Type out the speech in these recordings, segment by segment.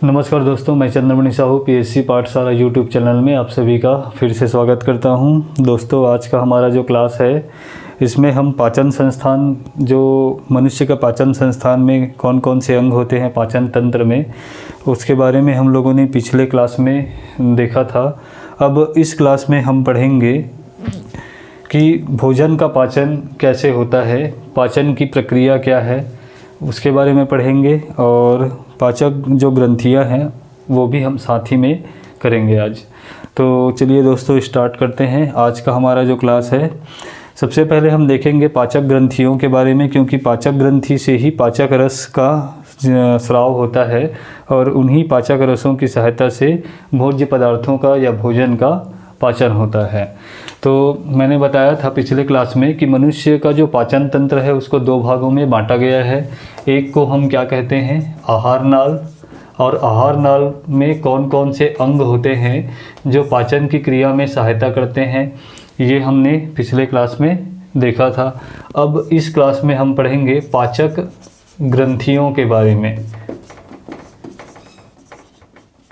नमस्कार दोस्तों, मैं चंद्रमणि साहू पीएससी पाठशाला यूट्यूब चैनल में आप सभी का फिर से स्वागत करता हूं। दोस्तों, आज का हमारा जो क्लास है इसमें हम पाचन संस्थान, जो मनुष्य का पाचन संस्थान में कौन कौन से अंग होते हैं पाचन तंत्र में, उसके बारे में हम लोगों ने पिछले क्लास में देखा था। अब इस क्लास में हम पढ़ेंगे कि भोजन का पाचन कैसे होता है, पाचन की प्रक्रिया क्या है, उसके बारे में पढ़ेंगे और पाचक जो ग्रंथियां हैं वो भी हम साथ ही में करेंगे आज। तो चलिए दोस्तों, स्टार्ट करते हैं आज का हमारा जो क्लास है। सबसे पहले हम देखेंगे पाचक ग्रंथियों के बारे में, क्योंकि पाचक ग्रंथि से ही पाचक रस का स्राव होता है और उन्हीं पाचक रसों की सहायता से भोज्य पदार्थों का या भोजन का पाचन होता है। तो मैंने बताया था पिछले क्लास में कि मनुष्य का जो पाचन तंत्र है उसको दो भागों में बांटा गया है। एक को हम क्या कहते हैं, आहार नाल, और आहार नाल में कौन कौन से अंग होते हैं जो पाचन की क्रिया में सहायता करते हैं, ये हमने पिछले क्लास में देखा था। अब इस क्लास में हम पढ़ेंगे पाचक ग्रंथियों के बारे में।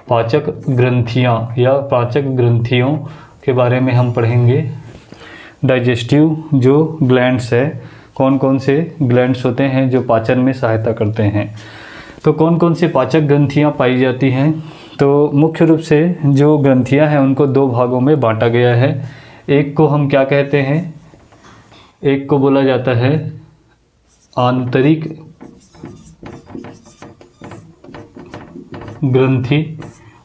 पाचक ग्रंथियाँ या पाचक ग्रंथियों के बारे में हम पढ़ेंगे। डाइजेस्टिव जो ग्लैंड्स है, कौन कौन से ग्लैंड्स होते हैं जो पाचन में सहायता करते हैं। तो कौन कौन सी पाचक ग्रंथियाँ पाई जाती हैं, तो मुख्य रूप से जो ग्रंथियाँ हैं उनको दो भागों में बांटा गया है। एक को हम क्या कहते हैं, एक को बोला जाता है आंतरिक ग्रंथि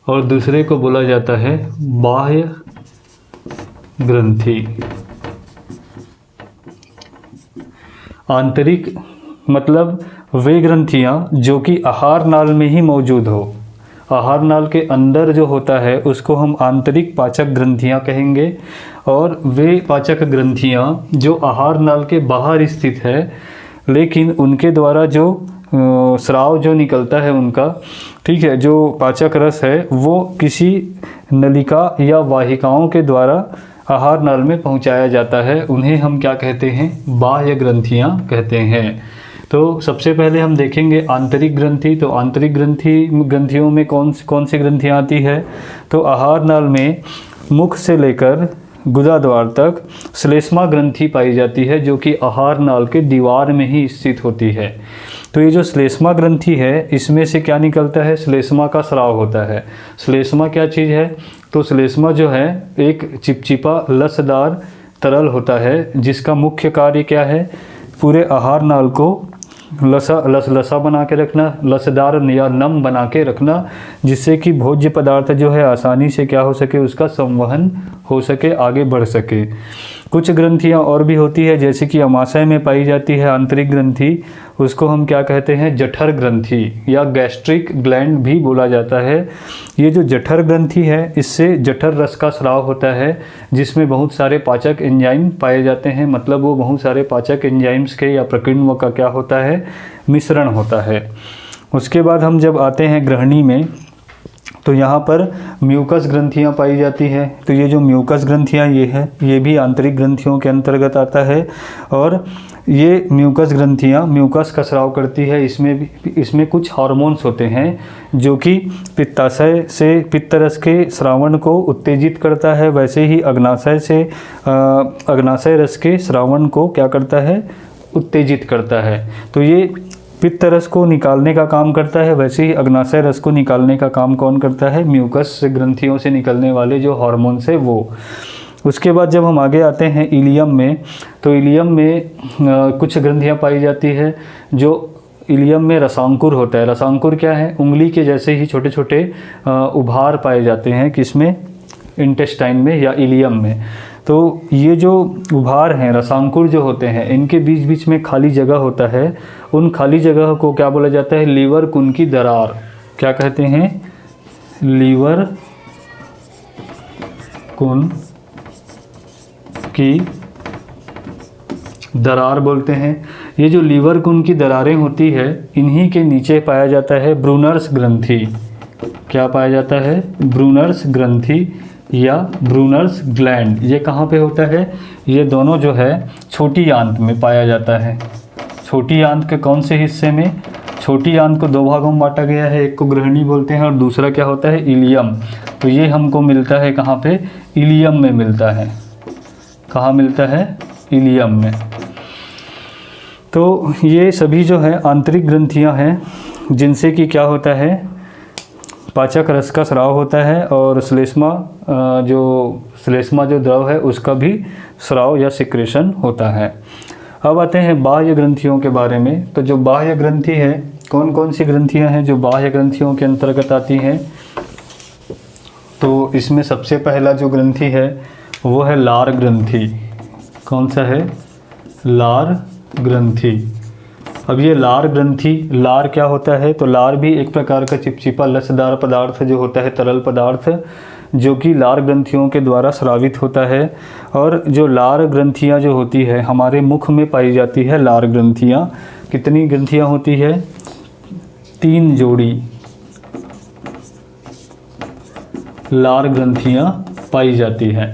और दूसरे को बोला जाता है बाह्य ग्रंथि। आंतरिक मतलब वे ग्रंथियां जो कि आहार नाल में ही मौजूद हो। आहार नाल के अंदर जो होता है उसको हम आंतरिक पाचक ग्रंथियां कहेंगे, और वे पाचक ग्रंथियां जो आहार नाल के बाहर स्थित है लेकिन उनके द्वारा जो स्राव जो निकलता है उनका, ठीक है, जो पाचक रस है वो किसी नलिका या वाहिकाओं के द्वारा आहार नाल में पहुंचाया जाता है। उन्हें हम क्या कहते हैं, बाह्य ग्रंथियां कहते हैं। तो सबसे पहले हम देखेंगे आंतरिक ग्रंथि। तो आंतरिक ग्रंथियों में कौन सी ग्रंथियां आती है, तो आहार नाल में मुख से लेकर गुदा द्वार तक श्लेष्मा ग्रंथि पाई जाती है, जो कि आहार नाल के दीवार में ही स्थित होती है। तो ये जो श्लेष्मा ग्रंथि है इसमें से क्या निकलता है, श्लेष्मा का स्राव होता है। श्लेष्मा क्या चीज़ है, तो श्लेष्मा जो है एक चिपचिपा लसदार तरल होता है जिसका मुख्य कार्य क्या है, पूरे आहार नाल को लसा बना के रखना, लसदार या नम बना के रखना, जिससे कि भोज्य पदार्थ जो है आसानी से क्या हो सके, उसका संवहन हो सके, आगे बढ़ सके। कुछ ग्रंथियां और भी होती है, जैसे कि अमाशय में पाई जाती है आंतरिक ग्रंथि, उसको हम क्या कहते हैं, जठर ग्रंथि या गैस्ट्रिक ग्लैंड भी बोला जाता है। ये जो जठर ग्रंथि है इससे जठर रस का स्राव होता है, जिसमें बहुत सारे पाचक एंजाइम पाए जाते हैं। मतलब वो बहुत सारे पाचक एंजाइम्स के या प्रकीर्णों का क्या होता है, मिश्रण होता है। उसके बाद हम जब आते हैं ग्रहणी में, तो यहाँ पर म्यूकस ग्रंथियाँ पाई जाती हैं। तो ये जो म्यूकस ग्रंथियाँ ये है, ये भी आंतरिक ग्रंथियों के अंतर्गत आता है, और ये म्यूकस ग्रंथियाँ म्यूकस का स्राव करती है। इसमें कुछ हार्मोन्स होते हैं जो कि पित्ताशय से पित्तरस के स्रावण को उत्तेजित करता है, वैसे ही अग्नाशय रस के स्रावण को क्या करता है, उत्तेजित करता है। तो ये पित्त रस को निकालने का काम करता है, वैसे ही अग्नाशय रस को निकालने का काम कौन करता है, म्यूकस ग्रंथियों से निकलने वाले जो हार्मोन्स है वो। उसके बाद जब हम आगे आते हैं इलियम में, तो इलियम में कुछ ग्रंथियां पाई जाती है। जो इलियम में रसांकुर होता है, रसांकुर क्या है, उंगली के जैसे ही छोटे छोटे उभार पाए जाते हैं, किसमें, इंटेस्टाइन में या इलियम में। तो ये जो उभार हैं, रसांकुर जो होते हैं, इनके बीच बीच में खाली जगह होता है। उन खाली जगह को क्या बोला जाता है, लीवर कुन की दरार। क्या कहते हैं, लीवर कुन की दरार बोलते हैं। ये जो लीवर कुन की दरारें होती है, इन्हीं के नीचे पाया जाता है ब्रूनर्स ग्रंथि। क्या पाया जाता है, ब्रूनर्स ग्रंथि या ब्रूनर्स ग्लैंड। ये कहाँ पे होता है, ये दोनों जो है छोटी आंत में पाया जाता है। छोटी आंत के कौन से हिस्से में, छोटी आंत को दो भागों में बांटा गया है, एक को गृहिणी बोलते हैं और दूसरा क्या होता है, इलियम। तो ये हमको मिलता है कहाँ पे, इलियम में मिलता है। कहाँ मिलता है, इलियम में। तो ये सभी जो है आंतरिक ग्रंथियाँ हैं जिनसे कि क्या होता है, पाचक रस का स्राव होता है और श्लेष्मा जो द्रव है उसका भी स्राव या सिक्रेशन होता है। अब आते हैं बाह्य ग्रंथियों के बारे में। तो जो बाह्य ग्रंथि है, कौन कौन सी ग्रंथियां हैं जो बाह्य ग्रंथियों के अंतर्गत आती हैं? तो इसमें सबसे पहला जो ग्रंथि है वो है लार ग्रंथि। कौन सा है, लार ग्रंथि। अब ये लार ग्रंथि, लार क्या होता है, तो लार भी एक प्रकार का चिपचिपा लसदार पदार्थ जो होता है, तरल पदार्थ, जो कि लार ग्रंथियों के द्वारा स्रावित होता है। और जो लार ग्रंथियां जो होती है हमारे मुख में पाई जाती है, लार ग्रंथियां कितनी ग्रंथियां होती है, 3 जोड़ी लार ग्रंथियां पाई जाती है।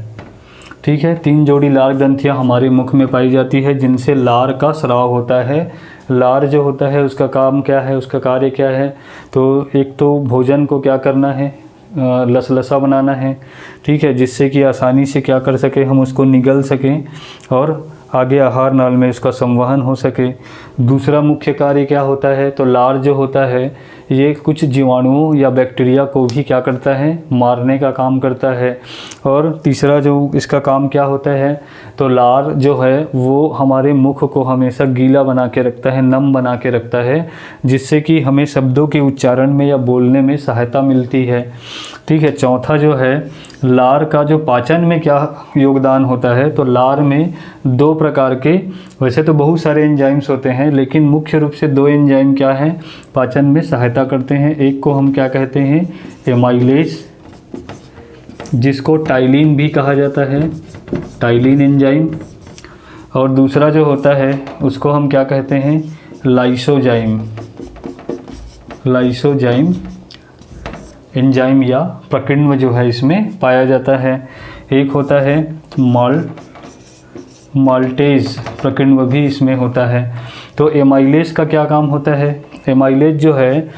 ठीक है, 3 जोड़ी लार ग्रंथियां हमारे मुख में पाई जाती है जिनसे लार का स्राव होता है। लार जो होता है उसका काम क्या है, उसका कार्य क्या है, तो एक तो भोजन को क्या करना है, लसलसा बनाना है। ठीक है, जिससे कि आसानी से क्या कर सके, हम उसको निगल सकें और आगे आहार नाल में उसका संवहन हो सके। दूसरा मुख्य कार्य क्या होता है, तो लार जो होता है ये कुछ जीवाणुओं या बैक्टीरिया को भी क्या करता है, मारने का काम करता है। और तीसरा जो इसका काम क्या होता है, तो लार जो है वो हमारे मुख को हमेशा गीला बना के रखता है, नम बना के रखता है, जिससे कि हमें शब्दों के उच्चारण में या बोलने में सहायता मिलती है। ठीक है, चौथा जो है लार का जो पाचन में क्या योगदान होता है, तो लार में 2 प्रकार के, वैसे तो बहुत सारे एंजाइम्स होते हैं लेकिन मुख्य रूप से 2 एंजाइम क्या हैं, पाचन में सहायता करते हैं। एक को हम क्या कहते हैं, एमाइलेज, जिसको टाइलिन भी कहा जाता है, टाइलिन एंजाइम। और दूसरा जो होता है उसको हम क्या कहते हैं, लाइसोजाइम, लाइसोजाइम एंजाइम या प्रकीर्णव जो है इसमें पाया जाता है। एक होता है माल्टेज प्रकीर्णव भी इसमें होता है। तो एमाइलेज का क्या काम होता है, एमाइलेज जो है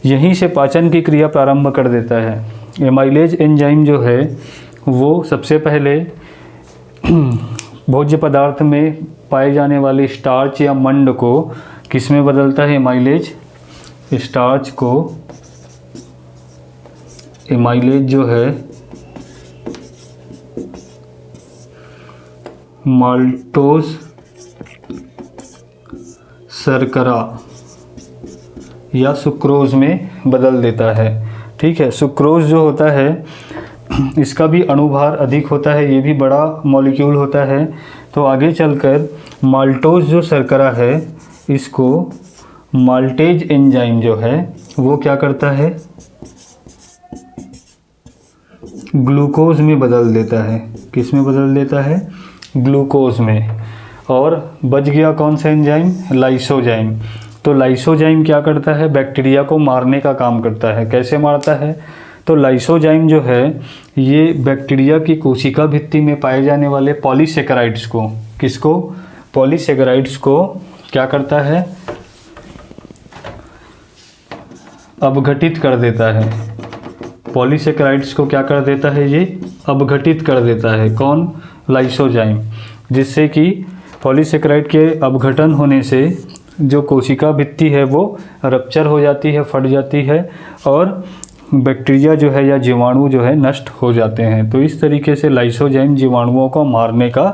यहीं से पाचन की क्रिया प्रारंभ कर देता है। एमाइलेज एंजाइम जो है वो सबसे पहले भोज्य पदार्थ में पाए जाने वाले स्टार्च या मंड को किस में बदलता है, एमाइलेज, स्टार्च को, एमाइलेज जो है माल्टोज शर्करा या सुक्रोज में बदल देता है। ठीक है, सुक्रोज जो होता है इसका भी अणुभार अधिक होता है, ये भी बड़ा मॉलिक्यूल होता है। तो आगे चलकर माल्टोज जो शर्करा है इसको माल्टेज एंजाइम जो है वो क्या करता है, ग्लूकोज में बदल देता है। किस में बदल देता है, ग्लूकोज में। और बच गया कौन सा एंजाइम, लाइसोजाइम। तो लाइसोजाइम क्या करता है, बैक्टीरिया को मारने का काम करता है। कैसे मारता है, तो लाइसोजाइम जो है ये बैक्टीरिया की कोशिका भित्ति में पाए जाने वाले पॉलीसेकेराइड्स को, किसको, पॉलीसेकेराइड्स को क्या करता है, अपघटित कर देता है। पॉलीसेकेराइड्स को क्या कर देता है, ये अपघटित कर देता है। कौन, लाइसोजाइम। जिससे कि पॉलीसेकेराइड के अपघटन होने से जो कोशिका भित्ति है वो रप्चर हो जाती है, फट जाती है और बैक्टीरिया जो है या जीवाणु जो है नष्ट हो जाते हैं। तो इस तरीके से लाइसोजाइम जीवाणुओं को मारने का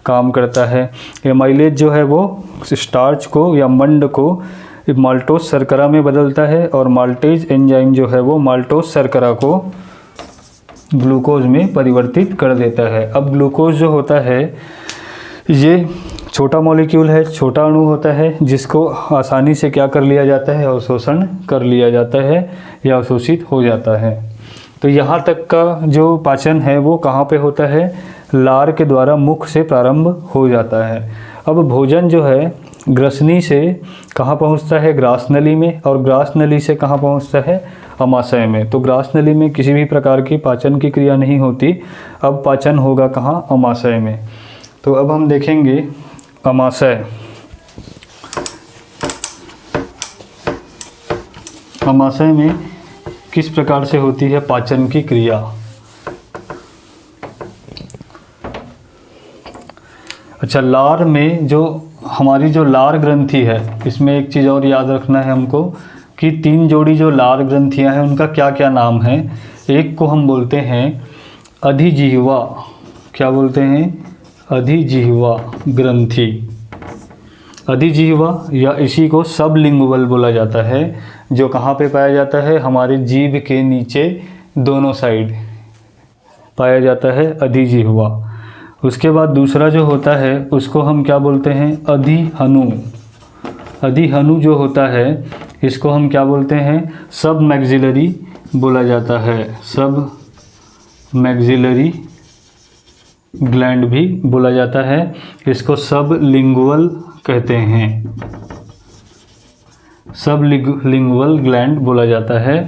काम करता है। एमाइलेज जो है वो स्टार्च को या मंड को माल्टोज शर्करा में बदलता है और माल्टेज एंजाइम जो है वो माल्टोज शर्करा को ग्लूकोज में परिवर्तित कर देता है। अब ग्लूकोज जो होता है ये छोटा मॉलिक्यूल है, छोटा अणु होता है जिसको आसानी से क्या कर लिया जाता है, अवशोषण कर लिया जाता है या अवशोषित हो जाता है। तो यहाँ तक का जो पाचन है वो कहाँ पे होता है, लार के द्वारा मुख से प्रारंभ हो जाता है। अब भोजन जो है ग्रसनी से कहाँ पहुँचता है, ग्रास नली में, और ग्रास नली से कहाँ पहुँचता है, अमाशय में। तो ग्रास नली में किसी भी प्रकार की पाचन की क्रिया नहीं होती। अब पाचन होगा कहाँ, अमाशय में। तो अब हम देखेंगे अमाशय। आमाशय में किस प्रकार से होती है पाचन की क्रिया। अच्छा, लार में जो हमारी जो लार ग्रंथि है, इसमें एक चीज़ और याद रखना है हमको कि 3 जोड़ी जो लार ग्रंथियां हैं उनका क्या क्या नाम है। एक को हम बोलते हैं अधिजिह्वा, क्या बोलते हैं, अधिजिह्वा ग्रंथि, अधिजिह्वा, या इसी को सबलिंगुअल बोला जाता है, जो कहाँ पे पाया जाता है, हमारे जीभ के नीचे दोनों साइड पाया जाता है अधिजिह्वा। उसके बाद दूसरा जो होता है उसको हम क्या बोलते हैं, अधिहनु। अधिहनु जो होता है इसको हम क्या बोलते हैं, सब मैक्सिलरी बोला जाता है, सब मैक्सिलरी ग्लैंड भी बोला जाता है, इसको सब लिंगुअल कहते हैं, सब लिंगुअल ग्लैंड बोला जाता है।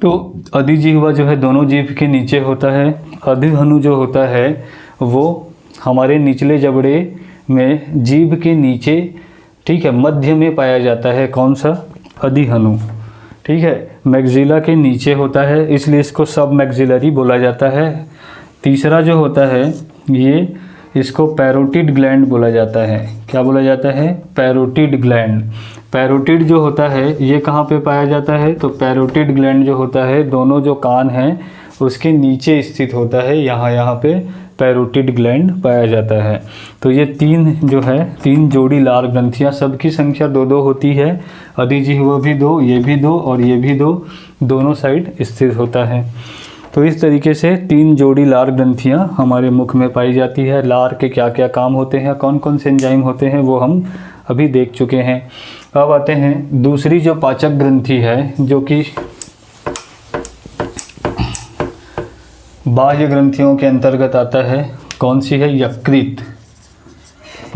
तो अधिजिह्वा जो है दोनों जीभ के नीचे होता है, अधिहनु जो होता है वो हमारे निचले जबड़े में जीभ के नीचे, ठीक है, मध्य में पाया जाता है। कौन सा, अधिहनु, ठीक है, मैक्सिला के नीचे होता है, इसलिए इसको सब मैक्सिलरी बोला जाता है। तीसरा जो होता है ये, इसको पैरोटिड ग्लैंड बोला जाता है। क्या बोला जाता है, पैरोटिड ग्लैंड। पैरोटिड जो होता है ये कहाँ पे पाया जाता है, तो पैरोटिड ग्लैंड जो होता है दोनों जो कान हैं उसके नीचे स्थित होता है, यहाँ पे पैरोटिड ग्लैंड पाया जाता है। तो ये 3 जो है, 3 जोड़ी लार ग्रंथियाँ, सबकी संख्या 2-2 होती है, अधिजिह्वा भी 2, ये भी 2 और ये भी 2, दोनों साइड स्थित होता है। तो इस तरीके से 3 जोड़ी लार ग्रंथियाँ हमारे मुख में पाई जाती है। लार के क्या क्या काम होते हैं, कौन कौन से एंजाइम होते हैं, वो हम अभी देख चुके हैं। अब आते हैं दूसरी जो पाचक ग्रंथि है, जो कि बाह्य ग्रंथियों के अंतर्गत आता है। कौन सी है, यकृत।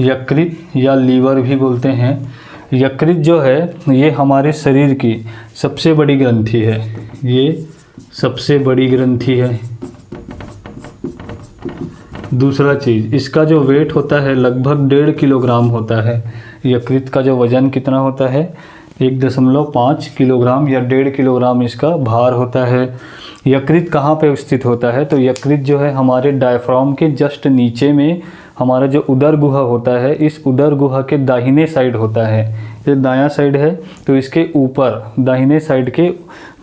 यकृत या लीवर भी बोलते हैं। यकृत जो है ये हमारे शरीर की सबसे बड़ी ग्रंथि है, ये सबसे बड़ी ग्रंथि है। दूसरा चीज़, इसका जो वेट होता है लगभग 1.5 किलोग्राम होता है। यकृत का जो वज़न कितना होता है, 1.5 किलोग्राम या 1.5 किलोग्राम इसका भार होता है। यकृत कहाँ पे स्थित होता है, तो यकृत जो है हमारे डायफ्राम के जस्ट नीचे में हमारा जो उदर गुहा होता है, इस उदर गुहा के दाहिने साइड होता है। ये दायां साइड है तो इसके ऊपर, दाहिने साइड के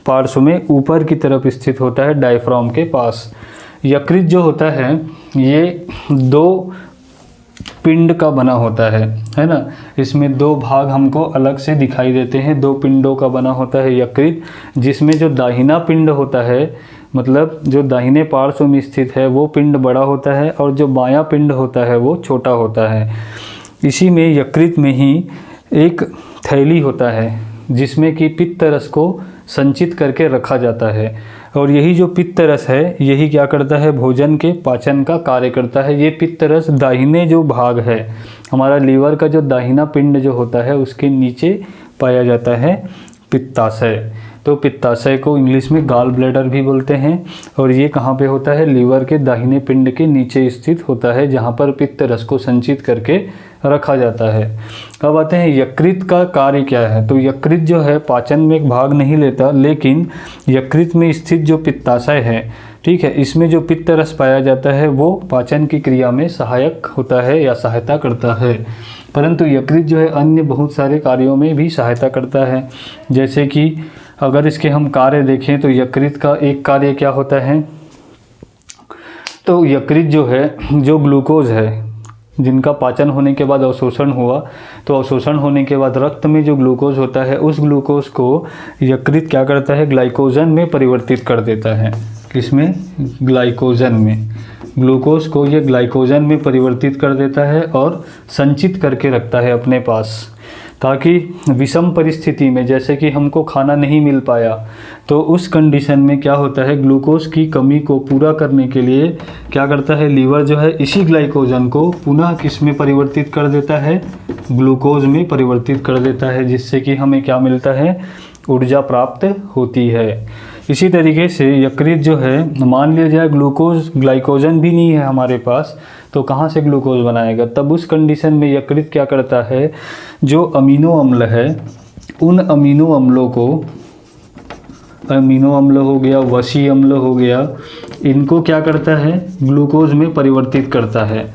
पार्श्व में ऊपर की तरफ स्थित होता है, डायफ्राम के पास। यकृत जो होता है ये 2 पिंड का बना होता है ना। इसमें 2 भाग हमको अलग से दिखाई देते हैं, 2 पिंडों का बना होता है यकृत, जिसमें जो दाहिना पिंड होता है, मतलब जो दाहिने पार्श्व में स्थित है, वो पिंड बड़ा होता है और जो बायां पिंड होता है वो छोटा होता है। इसी में यकृत में ही एक थैली होता है जिसमें कि पित्त रस को संचित करके रखा जाता है, और यही जो पित्त रस है यही क्या करता है, भोजन के पाचन का कार्य करता है। ये पित्त रस दाहिने जो भाग है, हमारा लीवर का जो दाहिना पिंड जो होता है उसके नीचे पाया जाता है पित्ताशय। तो पित्ताशय को इंग्लिश में गॉल ब्लैडर भी बोलते हैं, और ये कहाँ पे होता है, लीवर के दाहिने पिंड के नीचे स्थित होता है, जहाँ पर पित्त रस को संचित करके रखा जाता है। अब आते हैं यकृत का कार्य क्या है। तो यकृत जो है पाचन में एक भाग नहीं लेता, लेकिन यकृत में स्थित जो पित्ताशय है, ठीक है, इसमें जो पित्त रस पाया जाता है वो पाचन की क्रिया में सहायक होता है या सहायता करता है। परंतु यकृत जो है अन्य बहुत सारे कार्यों में भी सहायता करता है। जैसे कि अगर इसके हम कार्य देखें तो यकृत का एक कार्य क्या होता है, तो यकृत जो है, जो ग्लूकोज है जिनका पाचन होने के बाद अवशोषण हुआ, तो अवशोषण होने के बाद रक्त में जो ग्लूकोज होता है उस ग्लूकोज को यकृत क्या करता है, ग्लाइकोजन में परिवर्तित कर देता है। किसमें, ग्लाइकोजन में। ग्लूकोज को ये ग्लाइकोजन में परिवर्तित कर देता है और संचित करके रखता है अपने पास, ताकि विषम परिस्थिति में, जैसे कि हमको खाना नहीं मिल पाया, तो उस कंडीशन में क्या होता है, ग्लूकोज की कमी को पूरा करने के लिए क्या करता है, लीवर जो है इसी ग्लाइकोजन को पुनः किस में परिवर्तित कर देता है, ग्लूकोज में परिवर्तित कर देता है, जिससे कि हमें क्या मिलता है, ऊर्जा प्राप्त होती है। इसी तरीके से यकृत जो है, मान लिया जाए ग्लूकोज, ग्लाइकोजन भी नहीं है हमारे पास, तो कहाँ से ग्लूकोज बनाएगा, तब उस कंडीशन में यकृत क्या करता है, जो अमीनो अम्ल है उन अमीनो अम्लों को अमीनो अम्ल हो गया, वसी अम्ल हो गया, इनको क्या करता है, ग्लूकोज में परिवर्तित करता है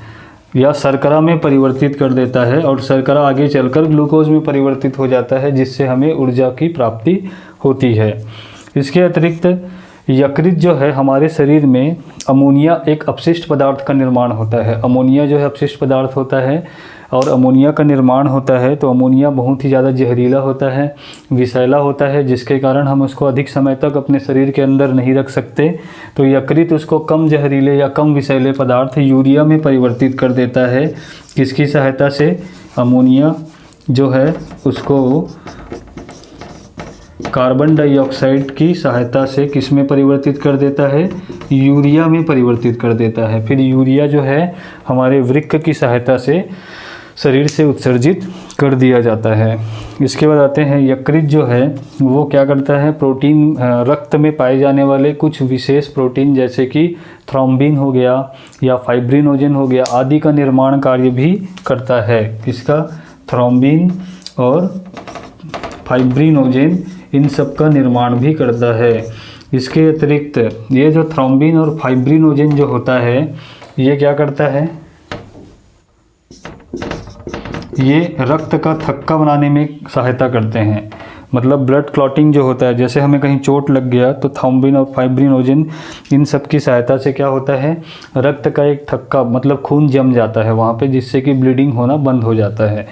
या शर्करा में परिवर्तित कर देता है, और शर्करा आगे चलकर ग्लूकोज में परिवर्तित हो जाता है, जिससे हमें ऊर्जा की प्राप्ति होती है। इसके अतिरिक्त यकृत जो है हमारे शरीर में अमोनिया एक अपशिष्ट पदार्थ का निर्माण होता है। अमोनिया जो है अपशिष्ट पदार्थ होता है और अमोनिया का निर्माण होता है, तो अमोनिया बहुत ही ज़्यादा जहरीला होता है, विषैला होता है, जिसके कारण हम उसको अधिक समय तक अपने शरीर के अंदर नहीं रख सकते। तो यकृत उसको कम जहरीले या कम विषैले पदार्थ यूरिया में परिवर्तित कर देता है। किसकी सहायता से? अमोनिया जो है उसको कार्बन डाइऑक्साइड की सहायता से किस में परिवर्तित कर देता है? यूरिया में परिवर्तित कर देता है। फिर यूरिया जो है हमारे वृक्क की सहायता से शरीर से उत्सर्जित कर दिया जाता है। इसके बाद आते हैं यकृत जो है वो क्या करता है, प्रोटीन रक्त में पाए जाने वाले कुछ विशेष प्रोटीन जैसे कि थ्रोम्बिन हो गया या फाइब्रिनोजन हो गया आदि का निर्माण कार्य भी करता है। किसका? थ्रोम्बिन और फाइब्रिनोजन इन सब का निर्माण भी करता है। इसके अतिरिक्त ये जो थ्रोम्बिन और फाइब्रिनोजन जो होता है ये क्या करता है, ये रक्त का थक्का बनाने में सहायता करते हैं। मतलब ब्लड क्लॉटिंग जो होता है, जैसे हमें कहीं चोट लग गया तो थ्रोम्बिन और फाइब्रिनोजन इन सब की सहायता से क्या होता है, रक्त का एक थक्का मतलब खून जम जाता है वहाँ पे, जिससे कि ब्लीडिंग होना बंद हो जाता है।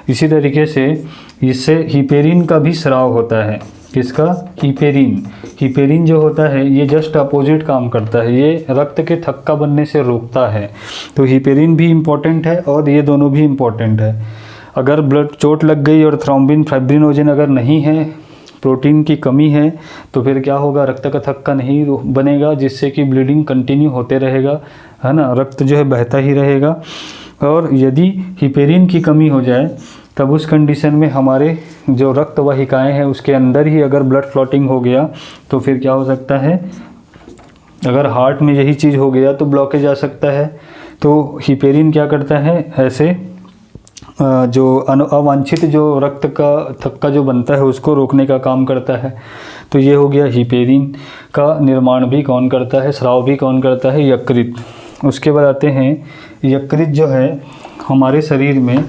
इसी तरीके से इससे हिपेरिन का भी स्राव होता है। किसका? हिपेरिन। हिपेरिन जो होता है ये जस्ट अपोजिट काम करता है, ये रक्त के थक्का बनने से रोकता है। तो हिपेरिन भी इम्पॉर्टेंट है और ये दोनों भी इम्पॉर्टेंट है। अगर ब्लड चोट लग गई और थ्रोम्बिन फाइब्रिनोजन अगर नहीं है, प्रोटीन की कमी है, तो फिर क्या होगा, रक्त का थक्का नहीं बनेगा, जिससे कि ब्लीडिंग कंटिन्यू होते रहेगा, है ना, रक्त जो है बहता ही रहेगा। और यदि हिपेरिन की कमी हो जाए तब उस कंडीशन में हमारे जो रक्त वाहिकाएँ हैं उसके अंदर ही अगर ब्लड क्लॉटिंग हो गया तो फिर क्या हो सकता है, अगर हार्ट में यही चीज़ हो गया तो ब्लॉकेज आ सकता है। तो हिपेरिन क्या करता है, ऐसे जो अवांछित जो रक्त का थक्का जो बनता है उसको रोकने का काम करता है। तो ये हो गया हिपेरिन का निर्माण भी कौन करता है, स्राव भी कौन करता है, यकृत। उसके बाद आते हैं यकृत जो है हमारे शरीर में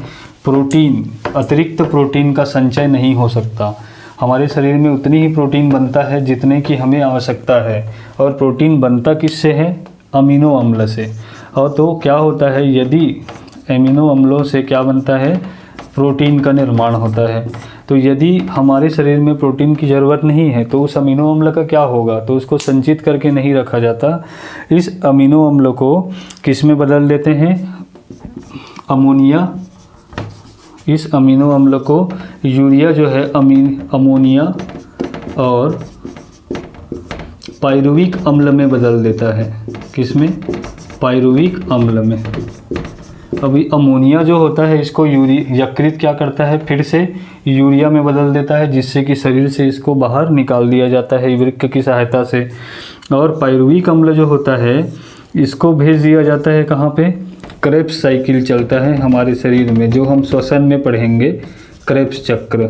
प्रोटीन, अतिरिक्त प्रोटीन का संचय नहीं हो सकता। हमारे शरीर में उतनी ही प्रोटीन बनता है जितने की हमें आवश्यकता है, और प्रोटीन बनता किससे है, अमीनो अम्ल से। और तो क्या होता है, यदि अमीनो अम्लों से क्या बनता है, प्रोटीन का निर्माण होता है। तो यदि हमारे शरीर में प्रोटीन की ज़रूरत नहीं है तो उस अमीनो अम्ल का क्या होगा, तो उसको संचित करके नहीं रखा जाता। इस अमीनो अम्ल को किस में बदल देते हैं, अमोनिया। इस अमीनो अम्ल को यूरिया जो है अमोनिया और पायरुविक अम्ल में बदल देता है। किस में, पायरुविक अम्ल में। अभी अमोनिया जो होता है इसको यकृत क्या करता है, फिर से यूरिया में बदल देता है, जिससे कि शरीर से इसको बाहर निकाल दिया जाता है वृक्क की सहायता से। और पायरुविक अम्ल जो होता है इसको भेज दिया जाता है कहाँ पे, क्रेब्स साइकिल चलता है हमारे शरीर में, जो हम श्वसन में पढ़ेंगे, क्रेब्स चक्र।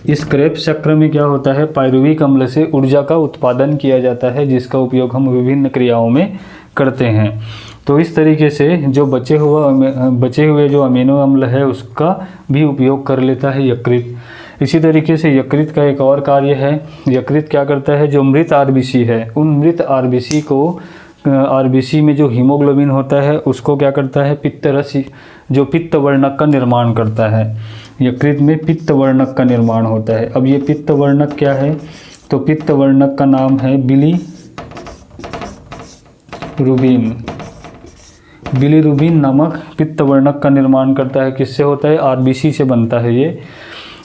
इस क्रेब्स चक्र में क्या होता है, पायरुविक अम्ल से ऊर्जा का उत्पादन किया जाता है, जिसका उपयोग हम विभिन्न क्रियाओं में करते हैं। तो इस तरीके से जो बचे हुए जो अमीनो अम्ल है उसका भी उपयोग कर लेता है यकृत। इसी तरीके से यकृत का एक और कार्य है, यकृत क्या करता है, जो मृत आरबीसी है उन मृत आरबीसी को, आरबीसी में जो हीमोग्लोबिन होता है उसको क्या करता है, पित्तरस, जो पित्त वर्णक का निर्माण करता है। यकृत में पित्त वर्णक का निर्माण होता है। अब ये पित्त वर्णक क्या है, तो पित्त वर्णक का नाम है बिलीरुबिन। बिलीरुबिन नामक पित्त वर्णक का निर्माण करता है। किससे होता है, आरबीसी से बनता है ये।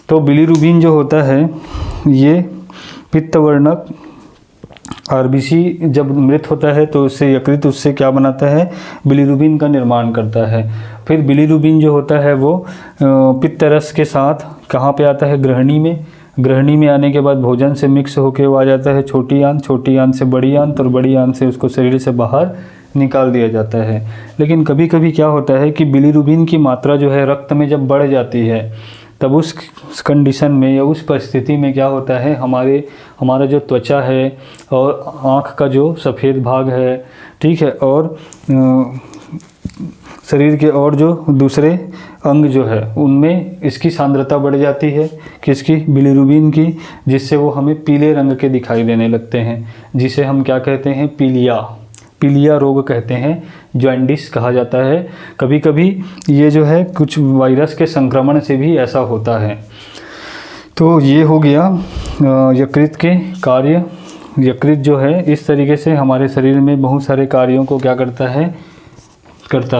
तो बिलीरुबिन जो होता है ये पित्त वर्णक आरबीसी जब मृत होता है तो उससे यकृत उससे क्या बनाता है, बिलीरुबिन का निर्माण करता है। फिर बिलीरुबिन जो होता है वो पित्तरस के साथ कहाँ पे आता है, ग्रहणी में। ग्रहणी में आने के बाद भोजन से मिक्स होके वो आ जाता है छोटी आंत, छोटी आंत से बड़ी आंत, और बड़ी आंत से उसको शरीर से बाहर निकाल दिया जाता है। लेकिन कभी कभी क्या होता है कि बिलीरुबिन की मात्रा जो है रक्त में जब बढ़ जाती है तब उस कंडीशन में या उस परिस्थिति में क्या होता है, हमारा जो त्वचा है और आँख का जो सफ़ेद भाग है, ठीक है, और शरीर के और जो दूसरे अंग जो है उनमें इसकी सांद्रता बढ़ जाती है, किसकी, बिलीरुबिन की, जिससे वो हमें पीले रंग के दिखाई देने लगते हैं, जिसे हम क्या कहते हैं, पीलिया रोग कहते हैं, जॉन्डिस कहा जाता है। कभी कभी ये जो है कुछ वायरस के संक्रमण से भी ऐसा होता है। तो ये हो गया यकृत के कार्य। यकृत जो है इस तरीके से हमारे शरीर में बहुत सारे कार्यों को क्या करता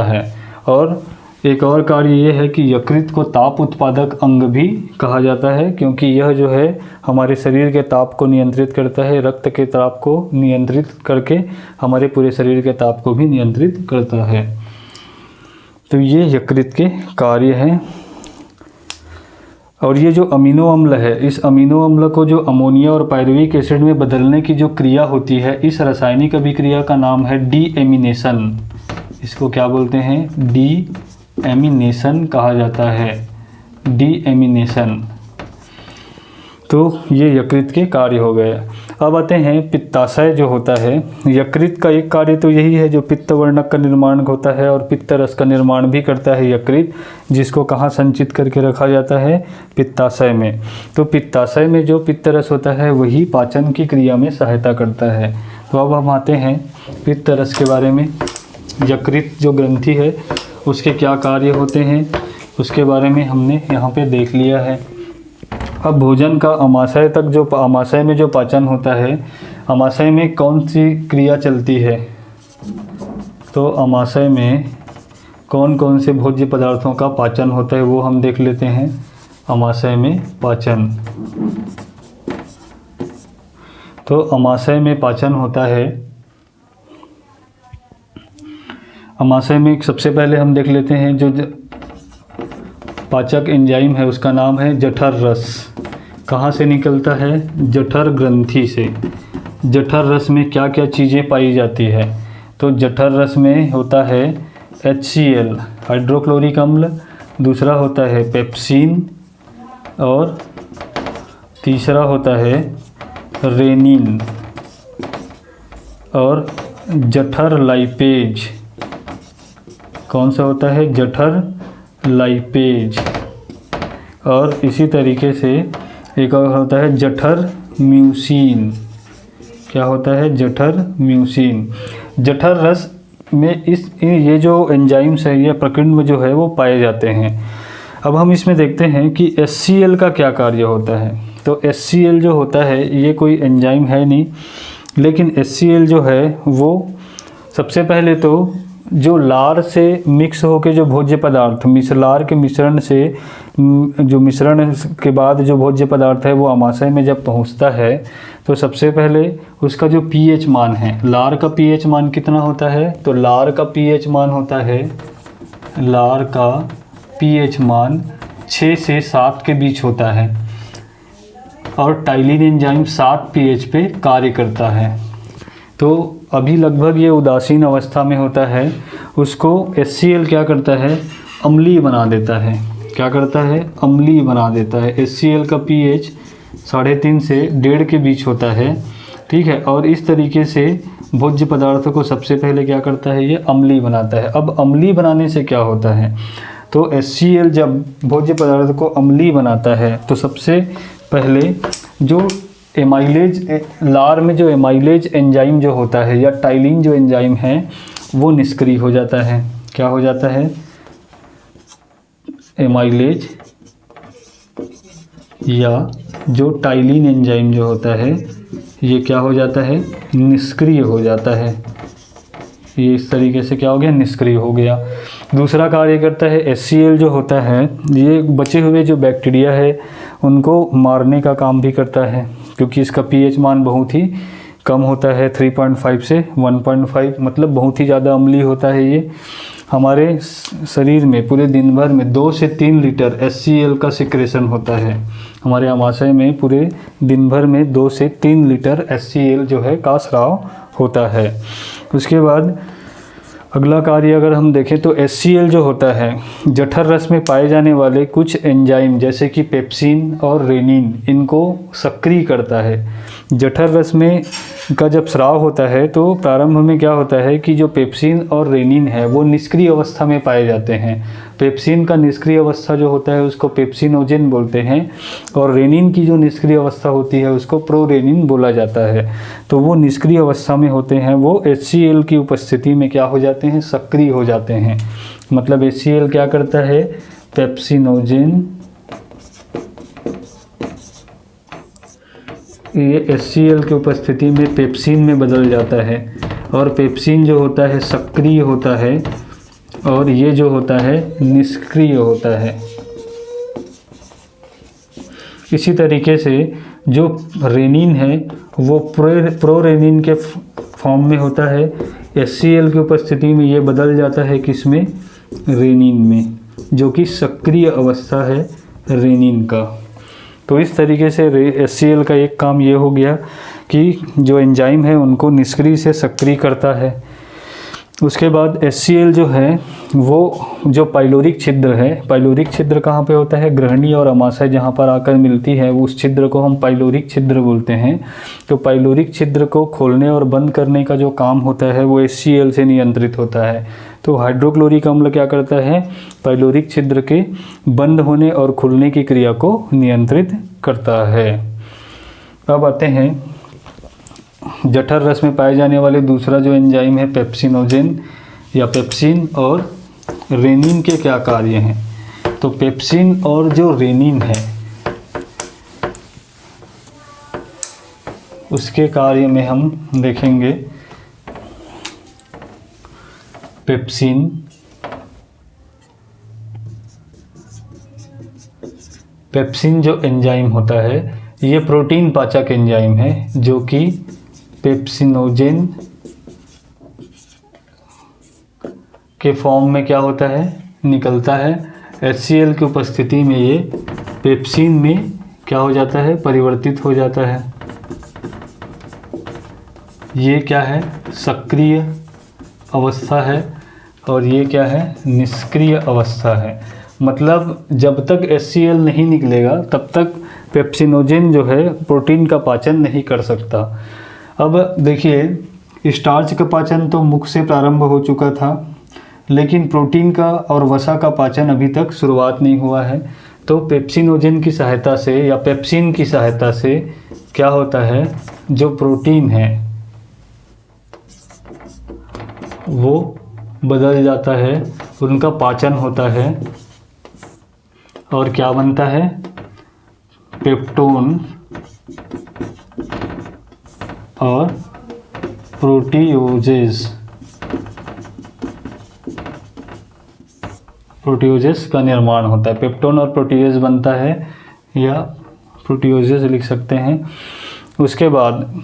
है। और एक और कार्य ये है कि यकृत को ताप उत्पादक अंग भी कहा जाता है, क्योंकि यह जो है हमारे शरीर के ताप को नियंत्रित करता है, रक्त के ताप को नियंत्रित करके हमारे पूरे शरीर के ताप को भी नियंत्रित करता है। तो ये यकृत के कार्य हैं। और ये जो अमीनो अम्ल है, इस अमीनो अम्ल को जो अमोनिया और पायरुविक एसिड में बदलने की जो क्रिया होती है, इस रासायनिक अभिक्रिया का नाम है डीएमिनेशन। इसको क्या बोलते हैं, डीएमिनेशन कहा जाता है, डीएमिनेशन। तो ये यकृत के कार्य हो गए। अब आते हैं पित्ताशय जो होता है। यकृत का एक कार्य तो यही है जो पित्त वर्णक का निर्माण होता है और पित्त रस का निर्माण भी करता है यकृत, जिसको कहाँ संचित करके रखा जाता है, पित्ताशय में। तो पित्ताशय में जो पित्त रस होता है वही पाचन की क्रिया में सहायता करता है। तो अब हम आते हैं पित्त रस के बारे में। यकृत जो ग्रंथि है उसके क्या कार्य होते हैं उसके बारे में हमने यहाँ पे देख लिया है। अब भोजन का आमाशय तक जो आमाशय में जो पाचन होता है, आमाशय में कौन सी क्रिया चलती है, तो आमाशय में कौन कौन से भोज्य पदार्थों का पाचन होता है वो हम देख लेते हैं। आमाशय में पाचन, तो आमाशय में पाचन होता है। आमाशय में सबसे पहले हम देख लेते हैं जो पाचक एंजाइम है उसका नाम है जठर रस। कहाँ से निकलता है, जठर ग्रंथि से। जठर रस में क्या क्या चीज़ें पाई जाती है, तो जठर रस में होता है HCl हाइड्रोक्लोरिक अम्ल, दूसरा होता है पेप्सिन और तीसरा होता है रेनिन और जठर लाइपेज। कौन सा होता है, जठर लाइपेज। और इसी तरीके से एक और होता है जठर म्यूसिन। क्या होता है, जठर म्यूसिन। जठर रस में ये जो एंजाइम्स है, ये प्रकृति में जो है वो पाए जाते हैं। अब हम इसमें देखते हैं कि HCl का क्या कार्य होता है। तो HCl जो होता है ये कोई एंजाइम है नहीं, लेकिन HCl जो है वो सबसे पहले तो जो लार से मिक्स होके जो भोज्य पदार्थ लार के मिश्रण से जो मिश्रण के बाद जो भोज्य पदार्थ है वो आमाशय में जब पहुंचता है तो सबसे पहले उसका जो pH मान है, लार का pH मान कितना होता है, तो लार का pH मान होता है, लार का pH मान 6 से 7 के बीच होता है और टाइलिन एंजाइम 7 pH पे कार्य करता है। तो अभी लगभग ये उदासीन अवस्था में होता है, उसको HCl क्या करता है, अम्लीय बना देता है। क्या करता है, अम्लीय बना देता है। HCl का pH 3.5 से 1.5 के बीच होता है, ठीक है। और इस तरीके से भोज्य पदार्थों को सबसे पहले क्या करता है, ये अम्लीय बनाता है। अब अम्लीय बनाने से क्या होता है, तो HCl जब भोज्य पदार्थ को अम्लीय बनाता है तो सबसे पहले जो एमाइलेज, लार में जो एमाइलेज एंजाइम जो होता है या टाइलिन जो एंजाइम है वो निष्क्रिय हो जाता है। क्या हो जाता है, एमाइलेज या जो टाइलिन एंजाइम जो होता है ये क्या हो जाता है, निष्क्रिय हो जाता है। ये इस तरीके से क्या हो गया, निष्क्रिय हो गया। दूसरा कार्य करता है HCl जो होता है, ये बचे हुए जो बैक्टीरिया है उनको मारने का काम भी करता है, क्योंकि इसका pH मान बहुत ही कम होता है, 3.5 से 1.5, मतलब बहुत ही ज़्यादा अम्लीय होता है। ये हमारे शरीर में पूरे दिन भर में 2 से 3 लीटर HCl का सिक्रेशन होता है। हमारे आमाशय में पूरे दिन भर में 2 से 3 लीटर HCl जो है का स्राव होता है। उसके बाद अगला कार्य अगर हम देखें तो HCl जो होता है, जठर रस में पाए जाने वाले कुछ एंजाइम जैसे कि पेप्सिन और रेनिन, इनको सक्रिय करता है। जठर रस में का जब स्राव होता है तो प्रारंभ में क्या होता है कि जो पेप्सिन और रेनिन है वो निष्क्रिय अवस्था में पाए जाते हैं। पेप्सिन का निष्क्रिय अवस्था जो होता है उसको पेप्सिनोजेन बोलते हैं, और रेनिन की जो निष्क्रिय अवस्था होती है उसको प्रोरेनिन बोला जाता है। तो वो निष्क्रिय अवस्था में होते हैं, वो HCl की उपस्थिति में क्या हो जाते हैं, सक्रिय हो जाते हैं। मतलब HCl क्या करता है, पेप्सिनोजेन, ये HCl की उपस्थिति में पेप्सिन में बदल जाता है, और पेप्सिन जो होता है सक्रिय होता है और ये जो होता है निष्क्रिय होता है। इसी तरीके से जो रेनिन है वो प्रोरेनिन के फॉर्म में होता है। HCl की उपस्थिति में ये बदल जाता है किसमें, रेनिन में, जो कि सक्रिय अवस्था है रेनिन का। तो इस तरीके से HCl का एक काम ये हो गया कि जो एंजाइम है उनको निष्क्रिय से सक्रिय करता है। उसके बाद HCl जो है वो जो पाइलोरिक छिद्र है, पाइलोरिक छिद्र कहाँ पे होता है, ग्रहणी और अमाशय जहाँ पर आकर मिलती है उस छिद्र को हम पाइलोरिक छिद्र बोलते हैं। तो पाइलोरिक छिद्र को खोलने और बंद करने का जो काम होता है वो HCl से नियंत्रित होता है। तो हाइड्रोक्लोरिक अम्ल क्या करता है, पाइलोरिक छिद्र के बंद होने और खुलने की क्रिया को नियंत्रित करता है। अब आते हैं जठर रस में पाए जाने वाले दूसरा जो एंजाइम है पेप्सिनोजेन या पेप्सिन और रेनिन के क्या कार्य हैं। तो पेप्सिन और जो रेनिन है उसके कार्य में हम देखेंगे पेप्सिन पेप्सिन जो एंजाइम होता है ये प्रोटीन पाचक एंजाइम है जो कि पेप्सिनोजेन के फॉर्म में क्या होता है, निकलता है। HCl की उपस्थिति में ये पेप्सिन में क्या हो जाता है, परिवर्तित हो जाता है। ये क्या है, सक्रिय अवस्था है और ये क्या है, निष्क्रिय अवस्था है। मतलब जब तक HCl नहीं निकलेगा तब तक पेप्सिनोजेन जो है प्रोटीन का पाचन नहीं कर सकता। अब देखिए स्टार्च का पाचन तो मुख से प्रारंभ हो चुका था, लेकिन प्रोटीन का और वसा का पाचन अभी तक शुरुआत नहीं हुआ है। तो पेप्सिनोजेन की सहायता से या पेप्सिन की सहायता से क्या होता है, जो प्रोटीन है वो बदल जाता है, उनका पाचन होता है और क्या बनता है, पेप्टोन और प्रोटियोजेस का निर्माण होता है। पेप्टोन और प्रोटियोज बनता है या प्रोटियोजेस लिख सकते हैं। उसके बाद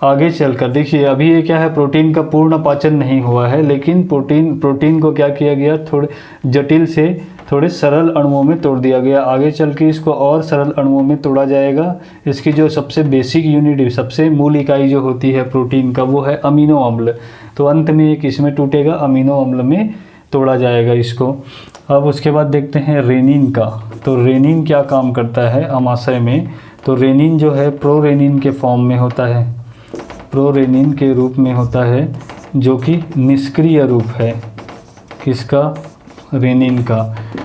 आगे चलकर देखिए अभी ये क्या है, प्रोटीन का पूर्ण पाचन नहीं हुआ है, लेकिन प्रोटीन को क्या किया गया, थोड़े जटिल से थोड़े सरल अणुओं में तोड़ दिया गया। आगे चल के इसको और सरल अणुओं में तोड़ा जाएगा। इसकी जो सबसे बेसिक यूनिट, सबसे मूल इकाई जो होती है प्रोटीन का वो है अमीनो अम्ल। तो अंत में एक इसमें टूटेगा, अमीनो अम्ल में तोड़ा जाएगा इसको। अब उसके बाद देखते हैं रेनिन का। तो रेनिन क्या काम करता है अमाशय में, तो रेनिन जो है प्रोरेनिन के फॉर्म में होता है, प्रोरेनिन के रूप में होता है, जो कि निष्क्रिय रूप है किसका, रेनिन का।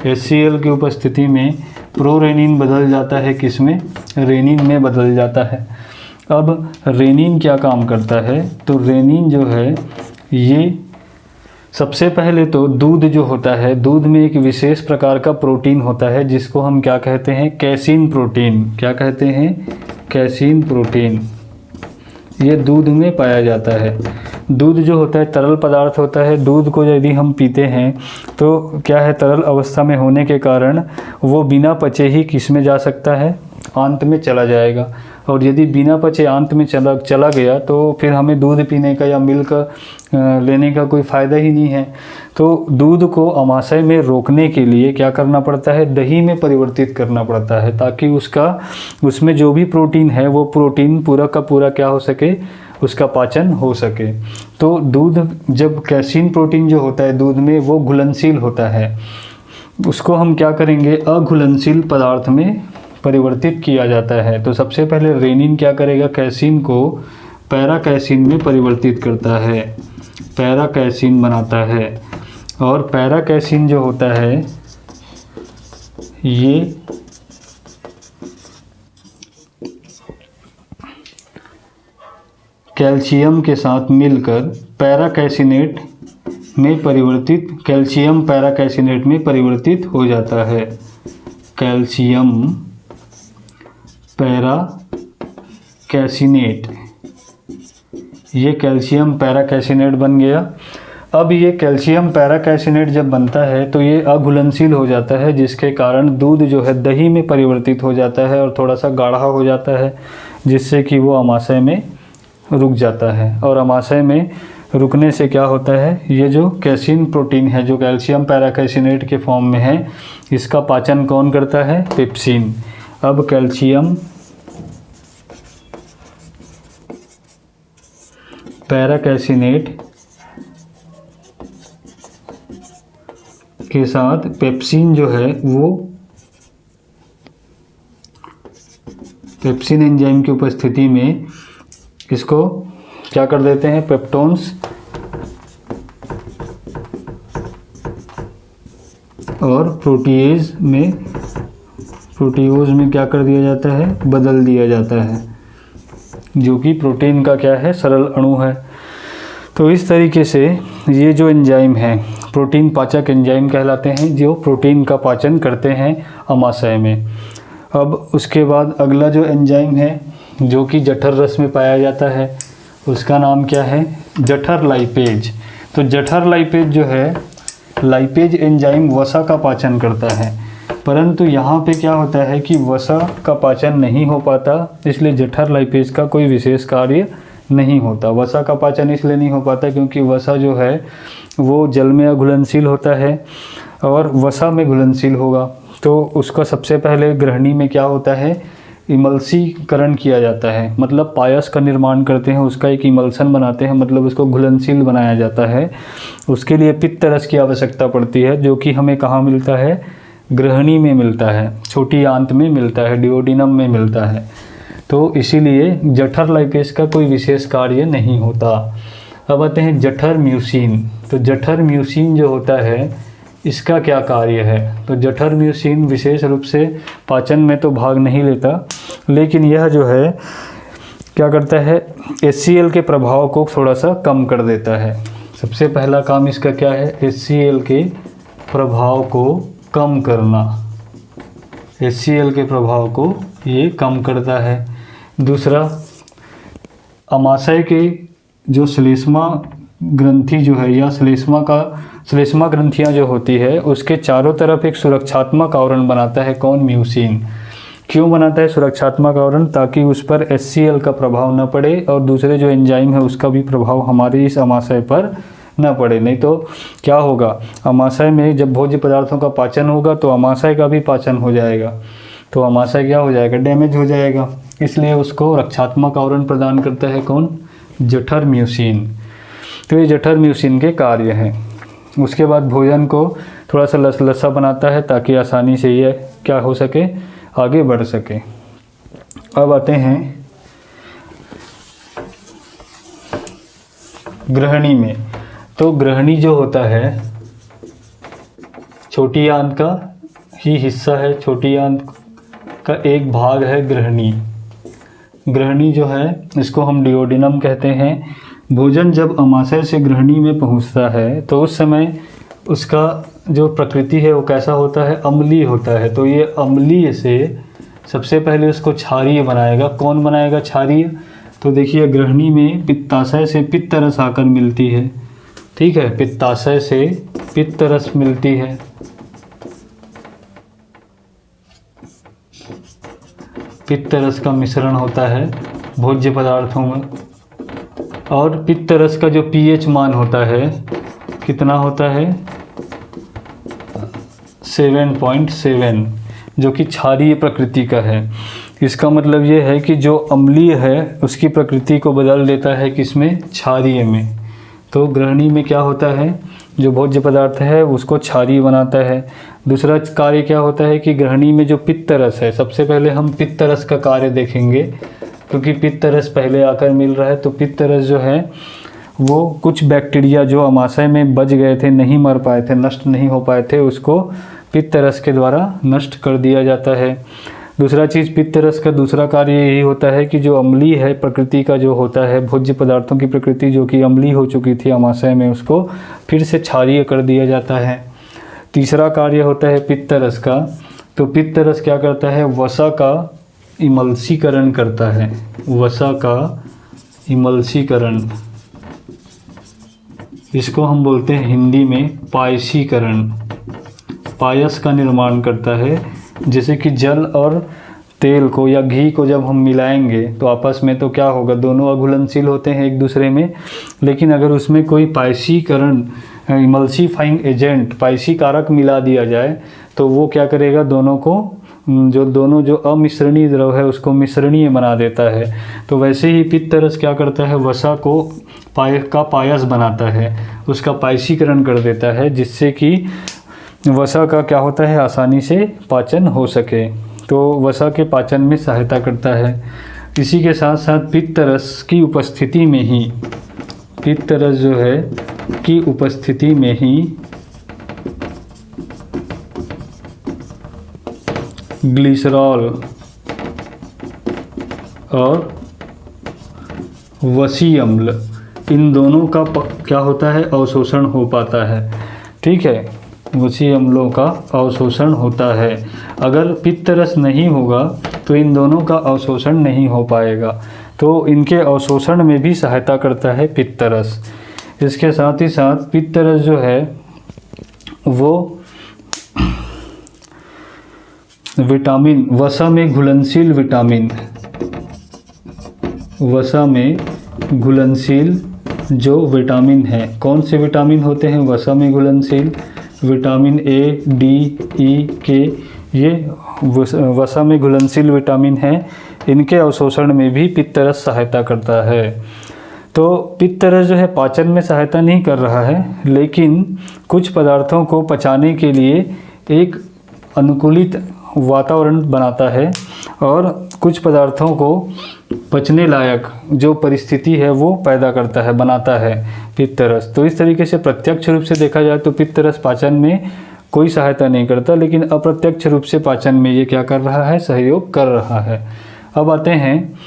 HCl की उपस्थिति में प्रोरेनिन बदल जाता है किसमें, रेनिन में बदल जाता है। अब रेनिन क्या काम करता है, तो रेनिन जो है ये सबसे पहले तो दूध जो होता है, दूध में एक विशेष प्रकार का प्रोटीन होता है जिसको हम क्या कहते हैं, कैसीन प्रोटीन। क्या कहते हैं, कैसीन प्रोटीन। ये दूध में पाया जाता है। दूध जो होता है तरल पदार्थ होता है। दूध को यदि हम पीते हैं तो क्या है, तरल अवस्था में होने के कारण वो बिना पचे ही किस में जा सकता है, आंत में चला जाएगा। और यदि बिना पचे आंत में चला गया तो फिर हमें दूध पीने का या मिल्क लेने का कोई फ़ायदा ही नहीं है। तो दूध को अमाशय में रोकने के लिए क्या करना पड़ता है, दही में परिवर्तित करना पड़ता है, ताकि उसमें जो भी प्रोटीन है वो प्रोटीन पूरा का पूरा क्या हो सके, उसका पाचन हो सके। तो दूध, जब कैसीन प्रोटीन जो होता है दूध में, वो घुलनशील होता है, उसको हम क्या करेंगे, अघुलनशील पदार्थ में परिवर्तित किया जाता है। तो सबसे पहले रेनिन क्या करेगा, कैसीन को पैरा कैसीन में परिवर्तित करता है, पैरा कैसीन बनाता है। और पैरा कैसीन जो होता है ये कैल्शियम के साथ मिलकर पैराकैसिनेट में परिवर्तित, कैल्शियम पैराकैसिनेट में परिवर्तित हो जाता है। कैल्शियम पैराकैसिनेट, ये कैल्शियम पैराकैसिनेट बन गया। अब ये कैल्शियम पैराकैसिनेट जब बनता है तो ये अघुलनशील हो जाता है, जिसके कारण दूध जो है दही में परिवर्तित हो जाता है और थोड़ा सा गाढ़ा हो जाता है, जिससे कि वो अमाशय में रुक जाता है। और अमाशय में रुकने से क्या होता है, ये जो कैसीन प्रोटीन है जो कैल्शियम पैराकैसिनेट के फॉर्म में है, इसका पाचन कौन करता है, पेप्सिन। अब कैल्शियम पैराकैसिनेट के साथ पेप्सिन जो है वो पेप्सिन एंजाइम की उपस्थिति में इसको क्या कर देते हैं, पेप्टोन्स और प्रोटीओज में क्या कर दिया जाता है, बदल दिया जाता है, जो कि प्रोटीन का क्या है, सरल अणु है। तो इस तरीके से ये जो एंजाइम है प्रोटीन पाचक एंजाइम कहलाते हैं, जो प्रोटीन का पाचन करते हैं अमाशय में। अब उसके बाद अगला जो एंजाइम है जो कि जठर रस में पाया जाता है, उसका नाम क्या है, जठर लाइपेज। तो जठर लाइपेज जो है, लाइपेज एंजाइम वसा का पाचन करता है, परंतु यहाँ पे क्या होता है कि वसा का पाचन नहीं हो पाता, इसलिए जठर लाइपेज का कोई विशेष कार्य नहीं होता। वसा का पाचन इसलिए नहीं हो पाता क्योंकि वसा जो है वो जल में अघुलनशील होता है और वसा में घुलनशील होगा। तो उसका सबसे पहले ग्रहणी में क्या होता है, इमल्सीकरण किया जाता है, मतलब पायस का निर्माण करते हैं, उसका एक इमल्सन बनाते हैं, मतलब उसको घुलनशील बनाया जाता है। उसके लिए पित्त रस की आवश्यकता पड़ती है, जो कि हमें कहाँ मिलता है, ग्रहणी में मिलता है, छोटी आंत में मिलता है, डिओडिनम में मिलता है। तो इसीलिए जठर लाइपेज का कोई विशेष कार्य नहीं होता। अब आते हैं जठर म्यूसिन। तो जठर म्यूसिन जो होता है इसका क्या कार्य है, तो जठर म्यूसिन विशेष रूप से पाचन में तो भाग नहीं लेता, लेकिन यह जो है क्या करता है, HCl के प्रभाव को थोड़ा सा कम कर देता है। सबसे पहला काम इसका क्या है, HCl के प्रभाव को कम करना, HCl के प्रभाव को ये कम करता है। दूसरा, अमाशय के जो श्लेष्मा ग्रंथि जो है या श्लेष्मा ग्रंथियाँ जो होती है उसके चारों तरफ एक सुरक्षात्मक आवरण बनाता है, कौन, म्यूसिन। क्यों बनाता है सुरक्षात्मक आवरण, ताकि उस पर HCl का प्रभाव न पड़े और दूसरे जो एंजाइम है उसका भी प्रभाव हमारे इस अमाशय पर न पड़े। नहीं तो क्या होगा, अमाशय में जब भोज्य पदार्थों का पाचन होगा तो अमाशय का भी पाचन हो जाएगा, तो अमाशय क्या हो जाएगा, डैमेज हो जाएगा। इसलिए उसको रक्षात्मक आवरण प्रदान करता है कौन, जठर म्यूसिन। तो ये जठर म्यूसिन के कार्य हैं। उसके बाद भोजन को थोड़ा सा लसलसा बनाता है ताकि आसानी से ये क्या हो सके, आगे बढ़ सके। अब आते हैं ग्रहणी में। तो ग्रहणी जो होता है छोटी आंत का ही हिस्सा है, छोटी आंत का एक भाग है ग्रहणी। ग्रहणी जो है इसको हम डिओडिनम कहते हैं। भोजन जब अमाशय से ग्रहणी में पहुंचता है तो उस समय उसका जो प्रकृति है वो कैसा होता है, अम्लीय होता है। तो ये अम्लीय से सबसे पहले उसको क्षारीय बनाएगा। कौन बनाएगा क्षारीय, तो देखिए ग्रहणी में पित्ताशय से पित्त रस आकर मिलती है, ठीक है, पित्ताशय से पित्त रस मिलती है। पित्त रस का मिश्रण होता है भोज्य पदार्थों में, और पित्त रस का जो pH मान होता है कितना होता है, 7.7, जो कि क्षारीय प्रकृति का है। इसका मतलब ये है कि जो अम्लीय है उसकी प्रकृति को बदल देता है किसमें, क्षारीय में। तो ग्रहणी में क्या होता है, जो भोज्य पदार्थ है उसको क्षारीय बनाता है। दूसरा कार्य क्या होता है कि ग्रहणी में जो पित्त रस है, सबसे पहले हम पित्त रस का कार्य देखेंगे, क्योंकि पित्त रस पहले आकर मिल रहा है। तो पित्त रस जो है वो कुछ बैक्टीरिया जो अमाशय में बच गए थे, नहीं मर पाए थे, नष्ट नहीं हो पाए थे, उसको पित्त रस के द्वारा नष्ट कर दिया जाता है। दूसरा चीज़, पित्त रस का दूसरा कार्य यही होता है कि जो अम्लीय है प्रकृति का जो होता है, भोज्य पदार्थों की प्रकृति जो कि अम्लीय हो चुकी थी अमाशय में, उसको फिर से क्षारीय कर दिया जाता है। तीसरा कार्य होता है पित्त रस का। तो पित्त रस क्या करता है, वसा का इमल्सीकरण करता है। वसा का इमल्सीकरण, इसको हम बोलते हैं हिंदी में पायसीकरण। पायस का निर्माण करता है। जैसे कि जल और तेल को या घी को जब हम मिलाएंगे तो आपस में तो क्या होगा, दोनों अघुलनशील होते हैं एक दूसरे में, लेकिन अगर उसमें कोई पायसीकरण इमल्सीफाइंग एजेंट, पायसी कारक मिला दिया जाए तो वो क्या करेगा, दोनों जो अमिश्रणीय द्रव है उसको मिश्रणीय बना देता है। तो वैसे ही पित्त रस क्या करता है, वसा को पायस बनाता है, उसका पायसीकरण कर देता है, जिससे कि वसा का क्या होता है, आसानी से पाचन हो सके। तो वसा के पाचन में सहायता करता है। इसी के साथ साथ पित्त रस की उपस्थिति में ही, पित्त रस जो है की उपस्थिति में ही ग्लिसरॉल और वसी अम्ल, इन दोनों का क्या होता है, अवशोषण हो पाता है। ठीक है, वसी अम्लों का अवशोषण होता है। अगर पित्त रस नहीं होगा तो इन दोनों का अवशोषण नहीं हो पाएगा, तो इनके अवशोषण में भी सहायता करता है पित्त रस। इसके साथ ही साथ पित्त रस जो है वो विटामिन, वसा में घुलनशील विटामिन, वसा में घुलनशील जो विटामिन है, कौन से विटामिन होते हैं वसा में घुलनशील, विटामिन ए, डी, ई, के, ये वसा में घुलनशील विटामिन है। इनके अवशोषण में भी पित्त रस सहायता करता है। तो पित्त रस जो है पाचन में सहायता नहीं कर रहा है, लेकिन कुछ पदार्थों को पचाने के लिए एक अनुकूलित वातावरण बनाता है और कुछ पदार्थों को पचने लायक जो परिस्थिति है वो पैदा करता है, बनाता है पित्त रस। तो इस तरीके से प्रत्यक्ष रूप से देखा जाए तो पित्त रस पाचन में कोई सहायता नहीं करता, लेकिन अप्रत्यक्ष रूप से पाचन में ये क्या कर रहा है, सहयोग कर रहा है। अब आते हैं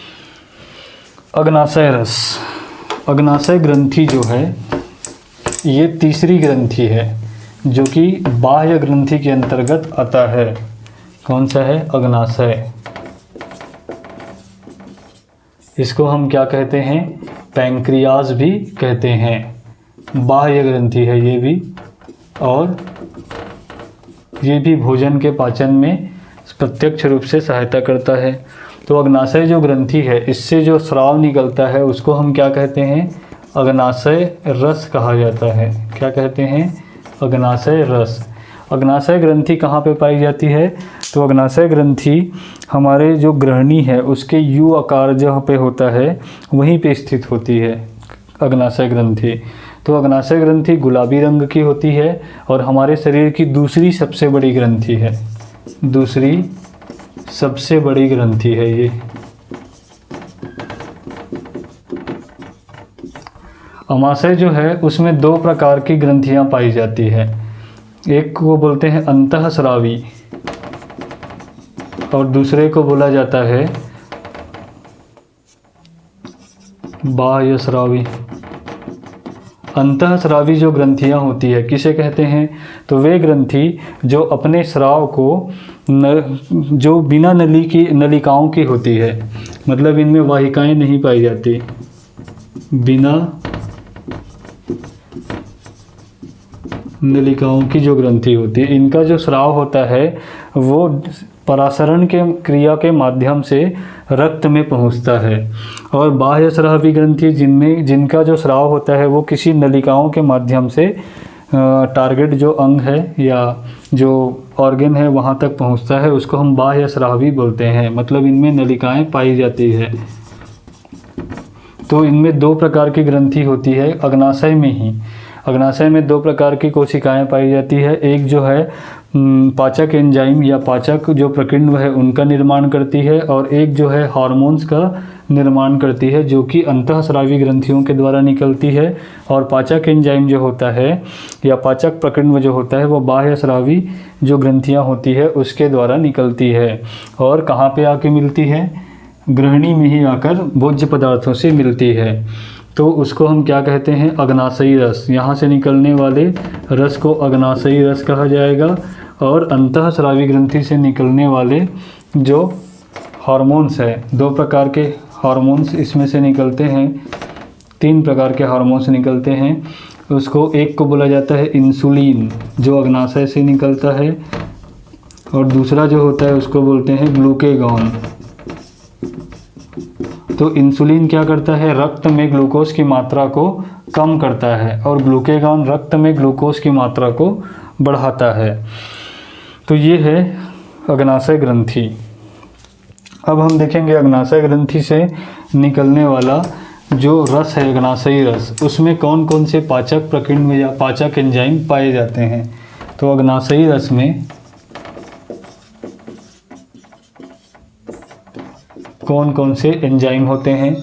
अग्नाशय रस। अग्नाशय ग्रंथि जो है ये तीसरी ग्रंथि है जो कि बाह्य ग्रंथि के अंतर्गत आता है। कौन सा है, अग्नाशय। इसको हम क्या कहते हैं, पैंक्रियाज भी कहते हैं। बाह्य ग्रंथि है ये भी, और ये भी भोजन के पाचन में प्रत्यक्ष रूप से सहायता करता है। तो अग्नाशय जो ग्रंथि है, इससे जो स्राव निकलता है उसको हम क्या कहते हैं, अग्नाशय रस कहा जाता है। क्या कहते हैं, अग्नाशय रस। अग्नाशय ग्रंथि कहाँ पे पाई जाती है, तो अग्नाशय ग्रंथि हमारे जो ग्रहणी है उसके यू आकार जहाँ पे होता है वहीं पे स्थित होती है अग्नाशय ग्रंथि। तो अग्नाशय ग्रंथि गुलाबी रंग की होती है और हमारे शरीर की दूसरी सबसे बड़ी ग्रंथि है, दूसरी सबसे बड़ी ग्रंथि है ये। अमाशय जो है उसमें दो प्रकार की ग्रंथियां पाई जाती है। एक को बोलते हैं अंतःस्रावी और दूसरे को बोला जाता है बाह्यस्रावी। अंतःस्रावी जो ग्रंथियां होती है किसे कहते हैं, तो वे ग्रंथि जो अपने स्राव को जो बिना नली की नलिकाओं की होती है, मतलब इनमें वाहिकाएं नहीं पाई जाती, बिना नलिकाओं की जो ग्रंथि होती है, इनका जो स्राव होता है वो परासरण के क्रिया के माध्यम से रक्त में पहुंचता है। और बाह्यस्रावी ग्रंथि जिनका जो स्राव होता है वो किसी नलिकाओं के माध्यम से टारगेट जो अंग है या जो ऑर्गन है वहाँ तक पहुँचता है, उसको हम बाह्य स्रावी बोलते हैं। मतलब इनमें नलिकाएं पाई जाती है। तो इनमें दो प्रकार की ग्रंथि होती है अग्नाशय में ही। अग्नाशय में दो प्रकार की कोशिकाएं पाई जाती है। एक जो है पाचक एंजाइम या पाचक जो प्रकीर्णव है उनका निर्माण करती है, और एक जो है हार्मोन्स का निर्माण करती है जो कि अंतःस्रावी ग्रंथियों के द्वारा निकलती है। और पाचक एंजाइम जो होता है या पाचक प्रकीर्णव जो होता है वो बाह्य स्रावी जो ग्रंथियां होती है उसके द्वारा निकलती है। और कहाँ पे आके मिलती है? ग्रहणी में ही आकर भोज्य पदार्थों से मिलती है। तो उसको हम क्या कहते हैं? अग्नाशयी रस। यहाँ से निकलने वाले रस को अग्नाशयी रस कहा जाएगा। और अंतःस्रावी ग्रंथि से निकलने वाले जो हार्मोन्स है, दो प्रकार के हार्मोन्स इसमें से निकलते हैं, तीन प्रकार के हार्मोन्स निकलते हैं। उसको एक को बोला जाता है इंसुलिन जो अग्नाशय से निकलता है, और दूसरा जो होता है उसको बोलते हैं ग्लूकेगॉन। तो इंसुलिन क्या करता है? रक्त में ग्लूकोज की मात्रा को कम करता है, और ग्लूकेगॉन रक्त में ग्लूकोज की मात्रा को बढ़ाता है। तो ये है अग्नाशय ग्रंथि। अब हम देखेंगे अग्नाशय ग्रंथि से निकलने वाला जो रस है अग्नाशयी रस, उसमें कौन कौन से पाचक प्रकीर्णव या पाचक एंजाइम पाए जाते हैं। तो अग्नाशयी रस में कौन कौन से एंजाइम होते हैं?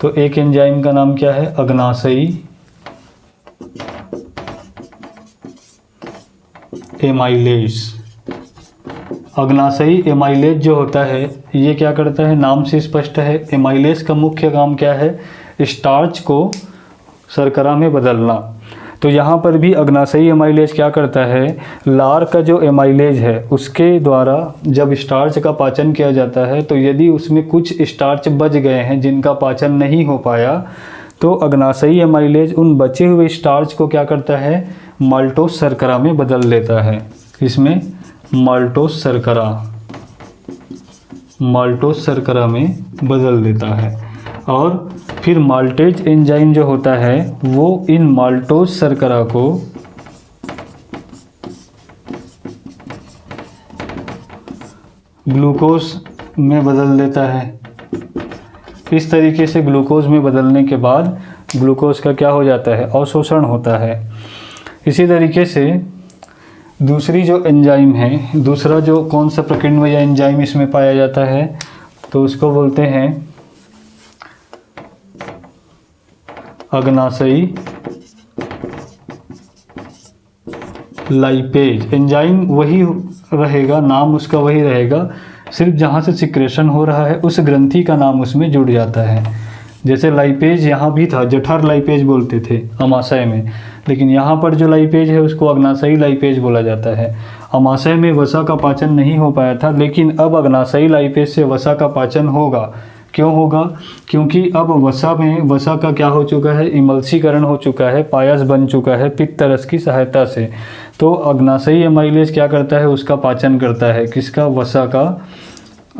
तो एक एंजाइम का नाम क्या है? अग्नाशयी एमाइलेज। अग्नाशयी एमाइलेज जो होता है ये क्या करता है? नाम से स्पष्ट है। एमाइलेज का मुख्य काम क्या है? स्टार्च को शर्करा में बदलना। तो यहाँ पर भी अग्नाशयी एमाइलेज क्या करता है? लार का जो एमाइलेज है उसके द्वारा जब स्टार्च का पाचन किया जाता है, तो यदि उसमें कुछ स्टार्च बच गए हैं जिनका पाचन नहीं हो पाया, तो अग्नाशयी एमाइलेज उन बचे हुए स्टार्च को क्या करता है? माल्टोस शर्करा में बदल देता है। इसमें माल्टोस शर्करा में बदल देता है। और फिर माल्टेज एंजाइम जो होता है वो इन माल्टोस शर्करा को ग्लूकोज में बदल देता है। इस तरीके से ग्लूकोज में बदलने के बाद ग्लूकोज का क्या हो जाता है? अवशोषण होता है। इसी तरीके से दूसरी जो एंजाइम है, दूसरा जो कौन सा प्रकीर्णव या एंजाइम इसमें पाया जाता है, तो उसको बोलते हैं अग्नाशयी लाइपेज। एंजाइम वही रहेगा, नाम उसका वही रहेगा, सिर्फ जहाँ से सिक्रेशन हो रहा है उस ग्रंथि का नाम उसमें जुड़ जाता है। जैसे लाइपेज यहाँ भी था, जठर लाइपेज बोलते थे अमाशय में, लेकिन यहाँ पर जो लाइपेज है उसको अग्नाशयी लाइपेज बोला जाता है। अमाशय में वसा का पाचन नहीं हो पाया था, लेकिन अब अग्नाशयी लाइपेज से वसा का पाचन होगा। क्यों होगा? क्योंकि अब वसा का क्या हो चुका है? इमल्सीकरण हो चुका है, पायस बन चुका है पित्त रस की सहायता से। तो अग्नाशयी एमाइलेज क्या करता है? उसका पाचन करता है। किसका? वसा का।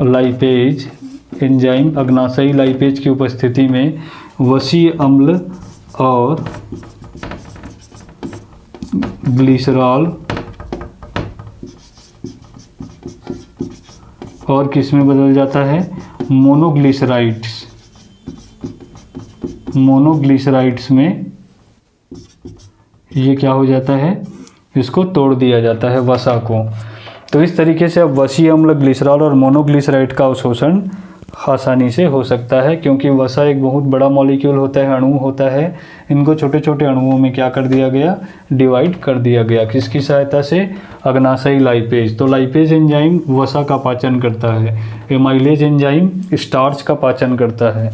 लाइपेज एंजाइम अग्नाशयी लाइपेज की उपस्थिति में वसीय अम्ल और ग्लिसरॉल और किस में बदल जाता है? मोनोग्लिसराइड्स में ये क्या हो जाता है? इसको तोड़ दिया जाता है वसा को। तो इस तरीके से अब वसीय अम्ल, ग्लिसरॉल और मोनोग्लिसराइड का अवशोषण आसानी से हो सकता है, क्योंकि वसा एक बहुत बड़ा मॉलिक्यूल होता है, अणु होता है। इनको छोटे छोटे अणुओं में क्या कर दिया गया? डिवाइड कर दिया गया। किसकी सहायता से? अग्नाशयी लाइपेज। तो लाइपेज एंजाइम वसा का पाचन करता है, एमाइलेज एंजाइम स्टार्च का पाचन करता है।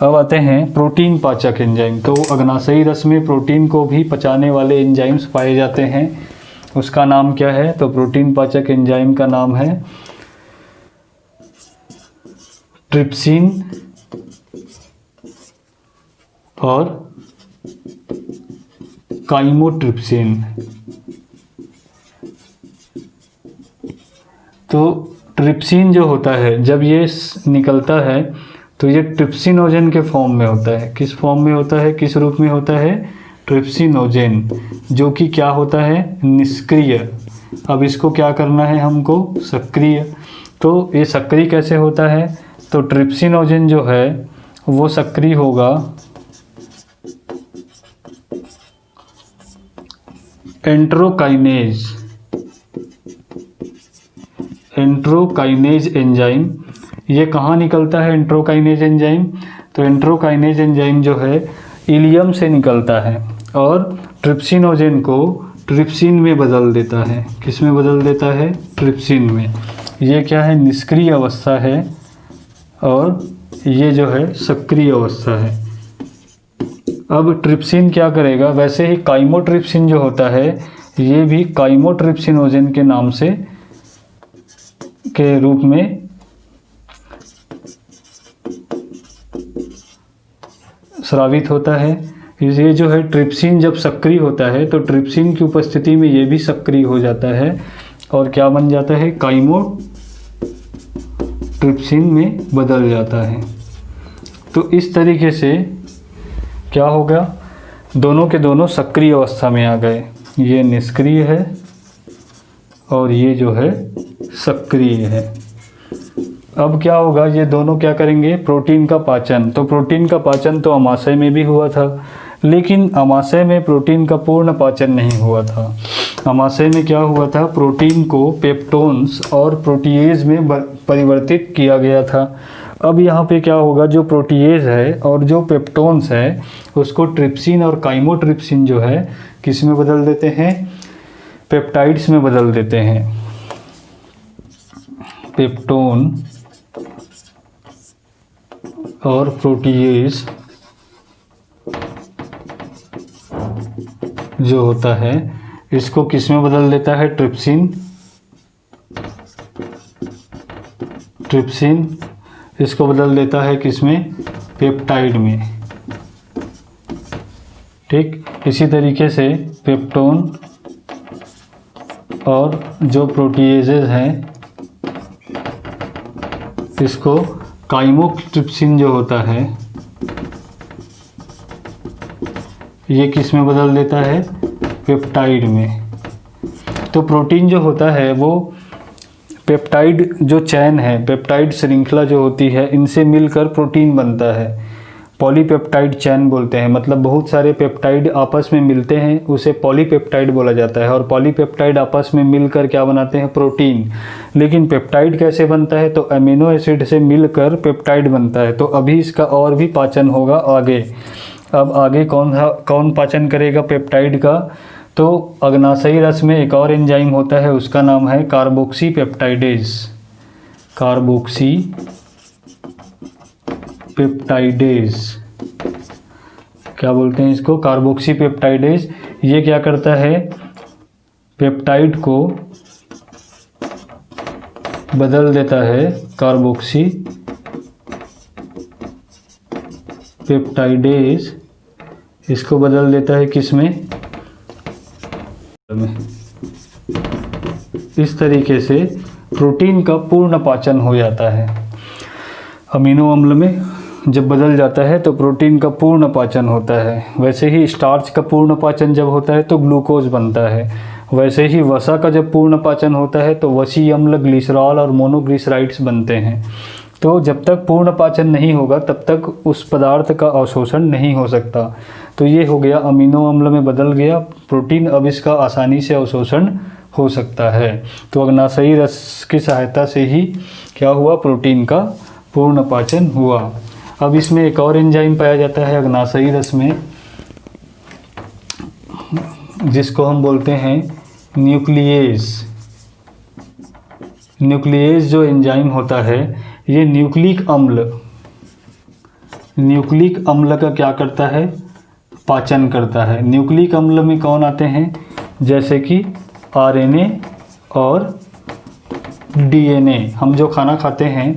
अब आते हैं प्रोटीन पाचक एंजाइम। तो अग्नाशयी रस में प्रोटीन को भी पचाने वाले एंजाइम्स पाए जाते हैं। उसका नाम क्या है? तो प्रोटीन पाचक एंजाइम का नाम है ट्रिप्सिन और काइमोट्रिप्सिन। तो ट्रिप्सिन जो होता है जब ये निकलता है तो ये ट्रिप्सिनोजन के फॉर्म में होता है। किस फॉर्म में होता है? किस रूप में होता है? ट्रिप्सिनोजेन, जो कि क्या होता है, निष्क्रिय। अब इसको क्या करना है हमको, सक्रिय। तो ये सक्रिय कैसे होता है, तो ट्रिप्सिनोजेन जो है वो सक्रिय होगा एंट्रोकाइनेज एंजाइम। ये कहाँ निकलता है एंट्रोकाइनेज एंजाइम, तो एंट्रोकाइनेज एंजाइम जो है इलियम से निकलता है और ट्रिप्सिनोजेन को ट्रिप्सिन में बदल देता है। किस में बदल देता है, ट्रिप्सिन में। ये क्या है, निष्क्रिय अवस्था है और ये जो है सक्रिय अवस्था है। अब ट्रिप्सिन क्या करेगा, वैसे ही काइमोट्रिप्सिन जो होता है ये भी काइमोट्रिप्सिनोजेन के नाम से के रूप में स्रावित होता है। ये जो है ट्रिप्सिन जब सक्रिय होता है तो ट्रिप्सिन की उपस्थिति में ये भी सक्रिय हो जाता है और क्या बन जाता है, काइमोट्रिप्सिन में बदल जाता है। तो इस तरीके से क्या होगा, दोनों के दोनों सक्रिय अवस्था में आ गए। ये निष्क्रिय है और ये जो है सक्रिय है। अब क्या होगा, ये दोनों क्या करेंगे, प्रोटीन का पाचन। तो प्रोटीन का पाचन तो अमाशय में भी हुआ था, लेकिन अमाशय में प्रोटीन का पूर्ण पाचन नहीं हुआ था। अमाशय में क्या हुआ था, प्रोटीन को पेप्टोन्स और प्रोटीएज में परिवर्तित किया गया था। अब यहाँ पे क्या होगा, जो प्रोटीएज है और जो पेप्टोन्स है उसको ट्रिप्सिन और काइमोट्रिप्सिन जो है किस में बदल देते हैं, पेप्टाइड्स में बदल देते हैं। पेप्टोन और प्रोटीएज जो होता है इसको किस में बदल देता है, ट्रिप्सिन इसको बदल देता है किसमें, पेप्टाइड में। ठीक इसी तरीके से पेप्टोन और जो प्रोटीएजेज हैं इसको काइमोट्रिप्सिन जो होता है ये किस में बदल देता है, पेप्टाइड में। तो प्रोटीन जो होता है वो पेप्टाइड जो चैन है, पेप्टाइड श्रृंखला जो होती है, इनसे मिलकर प्रोटीन बनता है। पॉलीपेप्टाइड चैन बोलते हैं, मतलब बहुत सारे पेप्टाइड आपस में मिलते हैं उसे पॉलीपेप्टाइड बोला जाता है। और पॉलीपेप्टाइड आपस में मिलकर क्या बनाते हैं, प्रोटीन। लेकिन पेप्टाइड कैसे बनता है, तो अमीनो एसिड से मिलकर पेप्टाइड बनता है। तो अभी इसका और भी पाचन होगा आगे। अब आगे कौन पाचन करेगा पेप्टाइड का, तो अग्नाशयी रस में एक और एंजाइम होता है उसका नाम है कार्बोक्सी पेप्टाइडेज। क्या बोलते हैं इसको, कार्बोक्सी पेप्टाइडेज। ये क्या करता है, पेप्टाइड को बदल देता है, कार्बोक्सी पेप्टाइडेज इसको बदल देता है किसमें, इस तरीके से प्रोटीन का पूर्ण पाचन हो जाता है। अमीनो अम्ल में जब बदल जाता है तो प्रोटीन का पूर्ण पाचन होता है। वैसे ही स्टार्च का पूर्ण पाचन जब होता है तो ग्लूकोज बनता है। वैसे ही वसा का जब पूर्ण पाचन होता है तो वसी अम्ल, ग्लिसरॉल और मोनोग्लिसराइड्स बनते हैं। तो जब तक पूर्ण पाचन नहीं होगा तब तक उस पदार्थ का अवशोषण नहीं हो सकता। तो ये हो गया, अमीनो अम्ल में बदल गया प्रोटीन, अब इसका आसानी से अवशोषण हो सकता है। तो अग्नाशयी रस की सहायता से ही क्या हुआ, प्रोटीन का पूर्ण पाचन हुआ। अब इसमें एक और एंजाइम पाया जाता है अग्नाशयी रस में, जिसको हम बोलते हैं न्यूक्लियेज। न्यूक्लियेज जो एंजाइम होता है ये न्यूक्लिक अम्ल का क्या करता है, पाचन करता है। न्यूक्लिक अम्ल में कौन आते हैं, जैसे कि आरएनए और डीएनए। हम जो खाना खाते हैं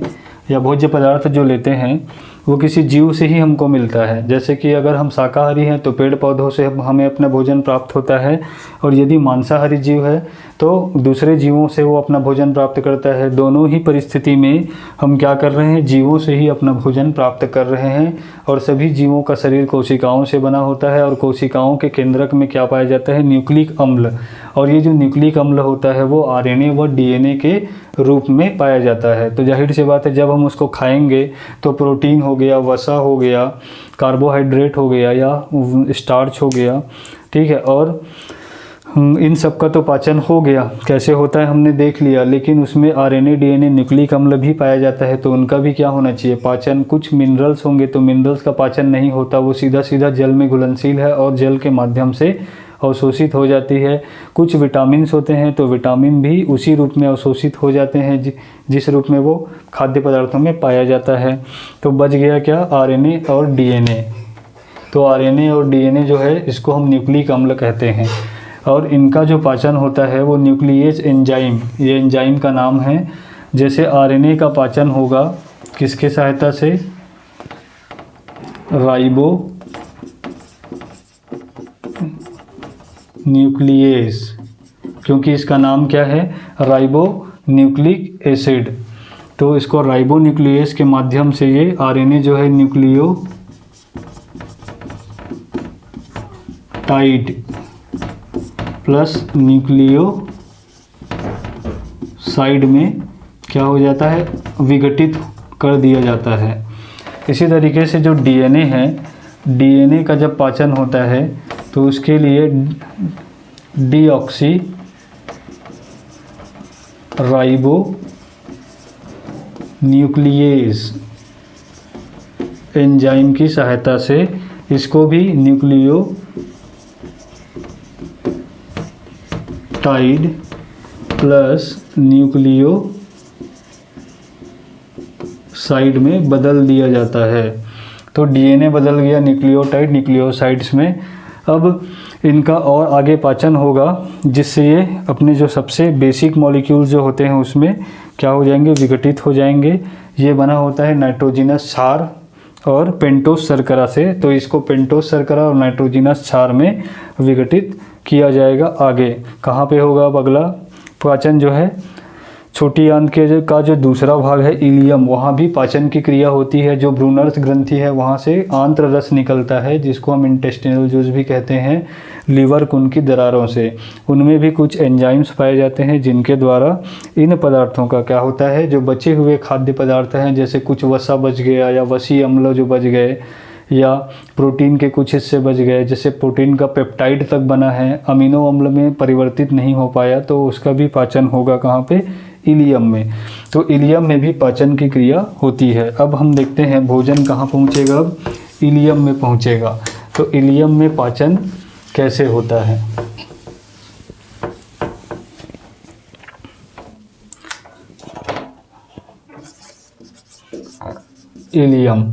या भोज्य पदार्थ जो लेते हैं वो किसी जीव से ही हमको मिलता है। जैसे कि अगर हम शाकाहारी हैं तो पेड़ पौधों से हमें अपना भोजन प्राप्त होता है, और यदि मांसाहारी जीव है तो दूसरे जीवों से वो अपना भोजन प्राप्त करता है। दोनों ही परिस्थिति में हम क्या कर रहे हैं, जीवों से ही अपना भोजन प्राप्त कर रहे हैं। और सभी जीवों का शरीर कोशिकाओं से बना होता है और कोशिकाओं के केंद्रक में क्या पाया जाता है, न्यूक्लिक अम्ल। और ये जो न्यूक्लिक अम्ल होता है वो आरएनए व डीएनए के रूप में पाया जाता है। तो जाहिर सी बात है जब हम उसको खाएंगे तो प्रोटीन हो गया, वसा हो गया, कार्बोहाइड्रेट हो गया या स्टार्च हो गया, ठीक है, और इन सब का तो पाचन हो गया। कैसे होता है हमने देख लिया, लेकिन उसमें आरएनए डीएनए न्यूक्लिक अम्ल भी पाया जाता है, तो उनका भी क्या होना चाहिए, पाचन। कुछ मिनरल्स होंगे तो मिनरल्स का पाचन नहीं होता, वो सीधा सीधा जल में घुलनशील है और जल के माध्यम से अवशोषित हो जाती है। कुछ विटामिन्स होते हैं तो विटामिन भी उसी रूप में अवशोषित हो जाते हैं जिस रूप में वो खाद्य पदार्थों में पाया जाता है। तो बच गया क्या, आरएनए और डीएनए। तो आरएनए और डीएनए जो है इसको हम न्यूक्लिक अम्ल कहते हैं। और इनका जो पाचन होता है वो न्यूक्लियेज एंजाइम, ये एंजाइम का नाम है। जैसे आरएनए का पाचन होगा किसके सहायता से, राइबो न्यूक्लियेज, क्योंकि इसका नाम क्या है, राइबो न्यूक्लिक एसिड। तो इसको राइबो न्यूक्लियेज के माध्यम से ये आरएनए जो है न्यूक्लियोटाइड प्लस न्यूक्लियोसाइड में क्या हो जाता है, विघटित कर दिया जाता है। इसी तरीके से जो डीएनए है, डीएनए का जब पाचन होता है तो उसके लिए डीऑक्सी राइबो न्यूक्लियेज एंजाइम की सहायता से इसको भी न्यूक्लियोटाइड प्लस न्यूक्लियोसाइड में बदल दिया जाता है। तो डीएनए बदल गया न्यूक्लियोटाइड न्यूक्लियोसाइड्स में। अब इनका और आगे पाचन होगा जिससे ये अपने जो सबसे बेसिक मॉलिक्यूल्स जो होते हैं उसमें क्या हो जाएंगे, विघटित हो जाएंगे। ये बना होता है नाइट्रोजिनस क्षार और पेंटोस शर्करा से। तो इसको पेंटोस शर्करा और नाइट्रोजिनस क्षार में विघटित किया जाएगा। आगे कहाँ पे होगा, अब अगला पाचन जो है छोटी आंत के का जो दूसरा भाग है इलियम, वहाँ भी पाचन की क्रिया होती है। जो भ्रूणर्थ ग्रंथि है वहाँ से आंत्र रस निकलता है जिसको हम इंटेस्टिनल जूस भी कहते हैं, लीवर कुन की दरारों से। उनमें भी कुछ एंजाइम्स पाए जाते हैं जिनके द्वारा इन पदार्थों का क्या होता है, जो बचे हुए खाद्य पदार्थ हैं जैसे कुछ वसा बच गया या वसी अम्ल जो बच गए या प्रोटीन के कुछ हिस्से बच गए, जैसे प्रोटीन का पेप्टाइड तक बना है, अमीनो अम्ल में परिवर्तित नहीं हो पाया, तो उसका भी पाचन होगा कहाँ पे, इलियम में। तो इलियम में भी पाचन की क्रिया होती है। अब हम देखते हैं भोजन कहाँ पहुँचेगा, अब इलियम में पहुँचेगा। तो इलियम में पाचन कैसे होता है, इलियम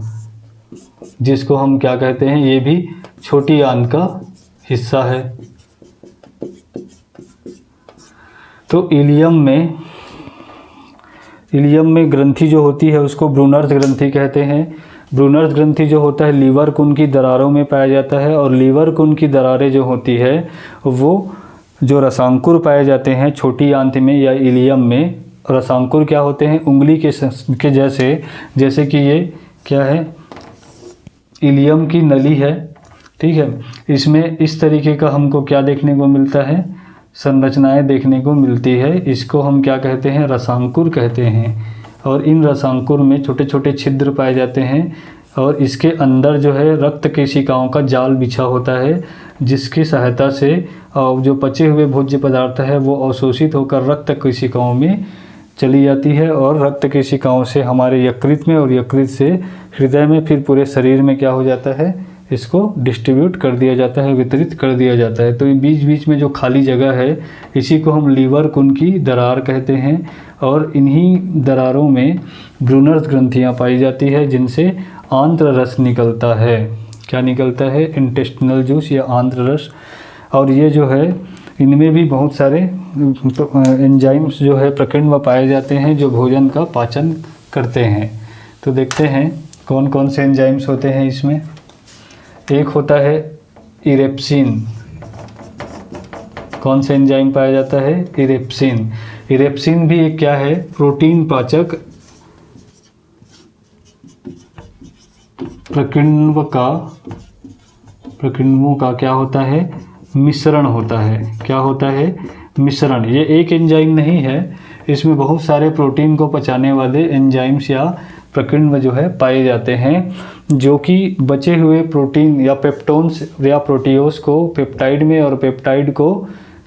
जिसको हम क्या कहते हैं, ये भी छोटी आंत का हिस्सा है। तो इलियम में ग्रंथि जो होती है उसको भ्रूणर्थ ग्रंथि कहते हैं। भ्रूणर्थ ग्रंथि जो होता है लीवर कुन की दरारों में पाया जाता है। और लीवर कुन की दरारें जो होती है वो जो रसांकुर पाए जाते हैं छोटी आंत में या इलियम में, रसांकुर क्या होते हैं, उंगली के जैसे कि ये क्या है, इलियम की नली है, ठीक है। इसमें इस तरीके का हमको क्या देखने को मिलता है, संरचनाएं देखने को मिलती है। इसको हम क्या कहते हैं, रसांकुर कहते हैं। और इन रसांकुर में छोटे छोटे छिद्र पाए जाते हैं और इसके अंदर जो है रक्त केशिकाओं का जाल बिछा होता है जिसकी सहायता से जो पचे हुए भोज्य पदार्थ है वो अवशोषित होकर रक्त केशिकाओं में चली जाती है और रक्त केशिकाओं से हमारे यकृत में और यकृत से हृदय में, फिर पूरे शरीर में क्या हो जाता है, इसको डिस्ट्रीब्यूट कर दिया जाता है, वितरित कर दिया जाता है। तो बीच बीच में जो खाली जगह है इसी को हम लीवर कुन की दरार कहते हैं। और इन्हीं दरारों में भ्रूणर्थ ग्रंथियाँ पाई जाती है जिनसे आंत्र रस निकलता है। क्या निकलता है, इंटेस्टिनल जूस या आंत्र रस। और ये जो है इनमें भी बहुत सारे एंजाइम्स जो है प्रकीर्ण व पाए जाते हैं जो भोजन का पाचन करते हैं। तो देखते हैं कौन कौन से एंजाइम्स होते हैं इसमें। एक होता है इरेप्सिन, कौन सा एंजाइम पाया जाता है? इरेप्सिन। इरेप्सिन भी एक क्या है? प्रोटीन पाचक प्रकिण्वों का क्या होता है? मिश्रण होता है। क्या होता है? मिश्रण। ये एक एंजाइम नहीं है, इसमें बहुत सारे प्रोटीन को पचाने वाले एंजाइम्स या प्रकिण्व जो है पाए जाते हैं, जो कि बचे हुए प्रोटीन या पेप्टोन्स या प्रोटीओस को पेप्टाइड में और पेप्टाइड को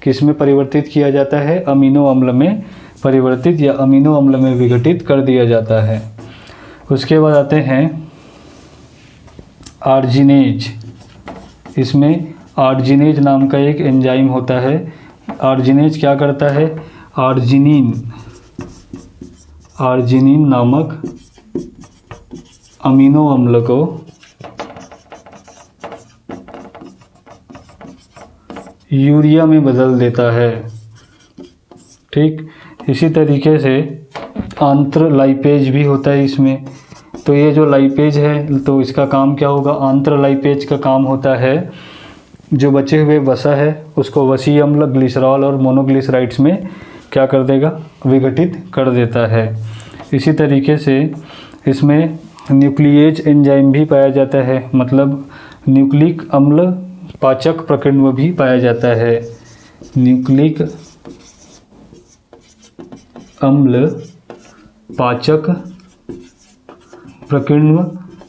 किस में परिवर्तित किया जाता है? अमीनो अम्ल में परिवर्तित या अमीनो अम्ल में विघटित कर दिया जाता है। उसके बाद आते हैं आर्जिनेज। इसमें आर्जिनेज नाम का एक एंजाइम होता है। आर्जिनेज क्या करता है? आर्जिनिन नामक अमीनो अम्ल को यूरिया में बदल देता है। ठीक, इसी तरीके से आंत्र लाइपेज भी होता है इसमें। तो ये जो लाइपेज है तो इसका काम क्या होगा? आंत्र लाइपेज का काम होता है जो बचे हुए वसा है उसको वसीय अम्ल, ग्लिसरॉल और मोनोग्लिसराइड्स में क्या कर देगा? विघटित कर देता है। इसी तरीके से इसमें न्यूक्लिएज एंजाइम भी पाया जाता है, मतलब न्यूक्लिक अम्ल पाचक प्रकिण्व भी पाया जाता है। न्यूक्लिक अम्ल पाचक प्रकिण्व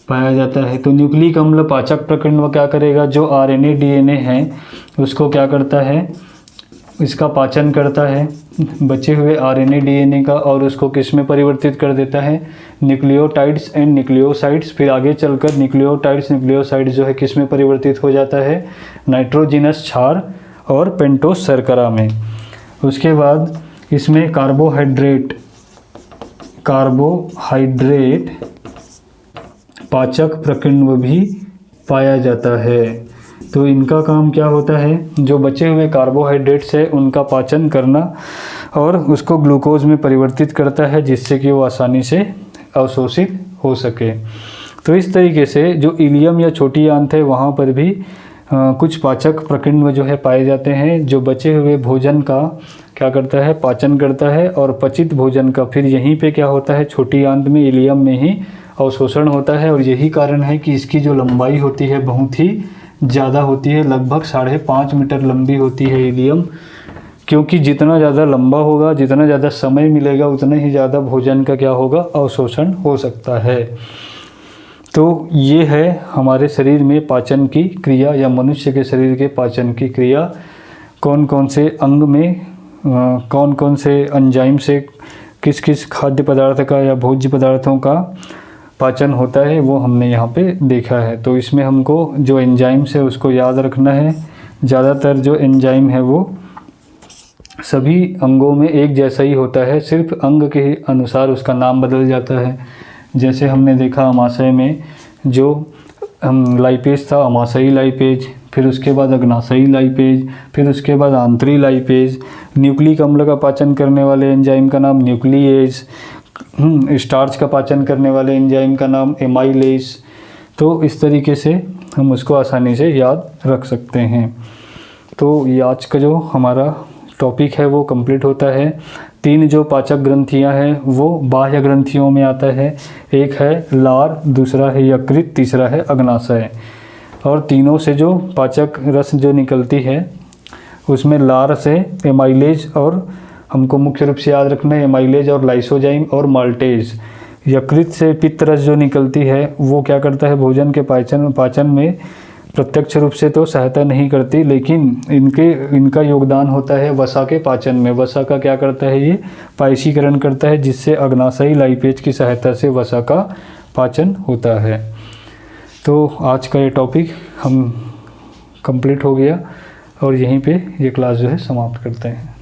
पाया जाता है। तो न्यूक्लिक अम्ल पाचक प्रकिण्व क्या करेगा? जो आरएनए डीएनए है उसको क्या करता है? इसका पाचन करता है बचे हुए आरएनए डीएनए का, और उसको किस में परिवर्तित कर देता है? Nucleotides and nucleosides. फिर आगे चलकर न्यूक्लियोटाइड्स न्यूक्लियोसाइड्स जो है किस में परिवर्तित हो जाता है? नाइट्रोजिनस क्षार और पेंटोस शर्करा में। उसके बाद इसमें कार्बोहाइड्रेट पाचक प्रकिण्व भी पाया जाता है। तो इनका काम क्या होता है? जो बचे हुए कार्बोहाइड्रेट्स है उनका पाचन करना और उसको ग्लूकोज में परिवर्तित करता है, जिससे कि वो आसानी से अवशोषित हो सके। तो इस तरीके से जो इलियम या छोटी आंत है वहाँ पर भी कुछ पाचक प्रकिण्व जो है पाए जाते हैं, जो बचे हुए भोजन का क्या करता है? पाचन करता है, और पचित भोजन का फिर यहीं पे क्या होता है? छोटी आंत में, इलियम में ही अवशोषण होता है। और यही कारण है कि इसकी जो लंबाई होती है बहुत ही ज़्यादा होती है, लगभग 5.5 मीटर लंबी होती है इलियम, क्योंकि जितना ज़्यादा लंबा होगा, जितना ज़्यादा समय मिलेगा, उतना ही ज़्यादा भोजन का क्या होगा? अवशोषण हो सकता है। तो ये है हमारे शरीर में पाचन की क्रिया या मनुष्य के शरीर के पाचन की क्रिया। कौन कौन से अंग में कौन कौन से एंजाइम से किस किस खाद्य पदार्थ का या भोज्य पदार्थों का पाचन होता है वो हमने यहाँ पे देखा है। तो इसमें हमको जो एंजाइम्स है उसको याद रखना है। ज़्यादातर जो एंजाइम है वो सभी अंगों में एक जैसा ही होता है, सिर्फ अंग के अनुसार उसका नाम बदल जाता है। जैसे हमने देखा अमाशय में जो लाइपेज था, अमाशयी लाइपेज, फिर उसके बाद अग्नाशयी लाइपेज, फिर उसके बाद आंतरी लाइपेज। न्यूक्लिक अम्ल का पाचन करने वाले एंजाइम का नाम न्यूक्लिएज, स्टार्च का पाचन करने वाले एंजाइम का नाम एमाइलेज। तो इस तरीके से हम उसको आसानी से याद रख सकते हैं। तो ये आज का जो हमारा टॉपिक है वो कंप्लीट होता है। 3 जो पाचक ग्रंथियां हैं वो बाह्य ग्रंथियों में आता है। एक है लार, दूसरा है यकृत, तीसरा है अग्नाशय। और तीनों से जो पाचक रस जो निकलती है उसमें लार से एमाइलेज, और हमको मुख्य रूप से याद रखना है एमाइलेज और लाइसोजाइम और माल्टेज। यकृत से पित्त रस जो निकलती है वो क्या करता है? भोजन के पाचन में प्रत्यक्ष रूप से तो सहायता नहीं करती, लेकिन इनका योगदान होता है वसा के पाचन में। वसा का क्या करता है? ये पायसीकरण करता है, जिससे अग्नाशयी लाइपेज की सहायता से वसा का पाचन होता है। तो आज का ये टॉपिक हम कंप्लीट हो गया और यहीं पे ये क्लास जो है समाप्त करते हैं।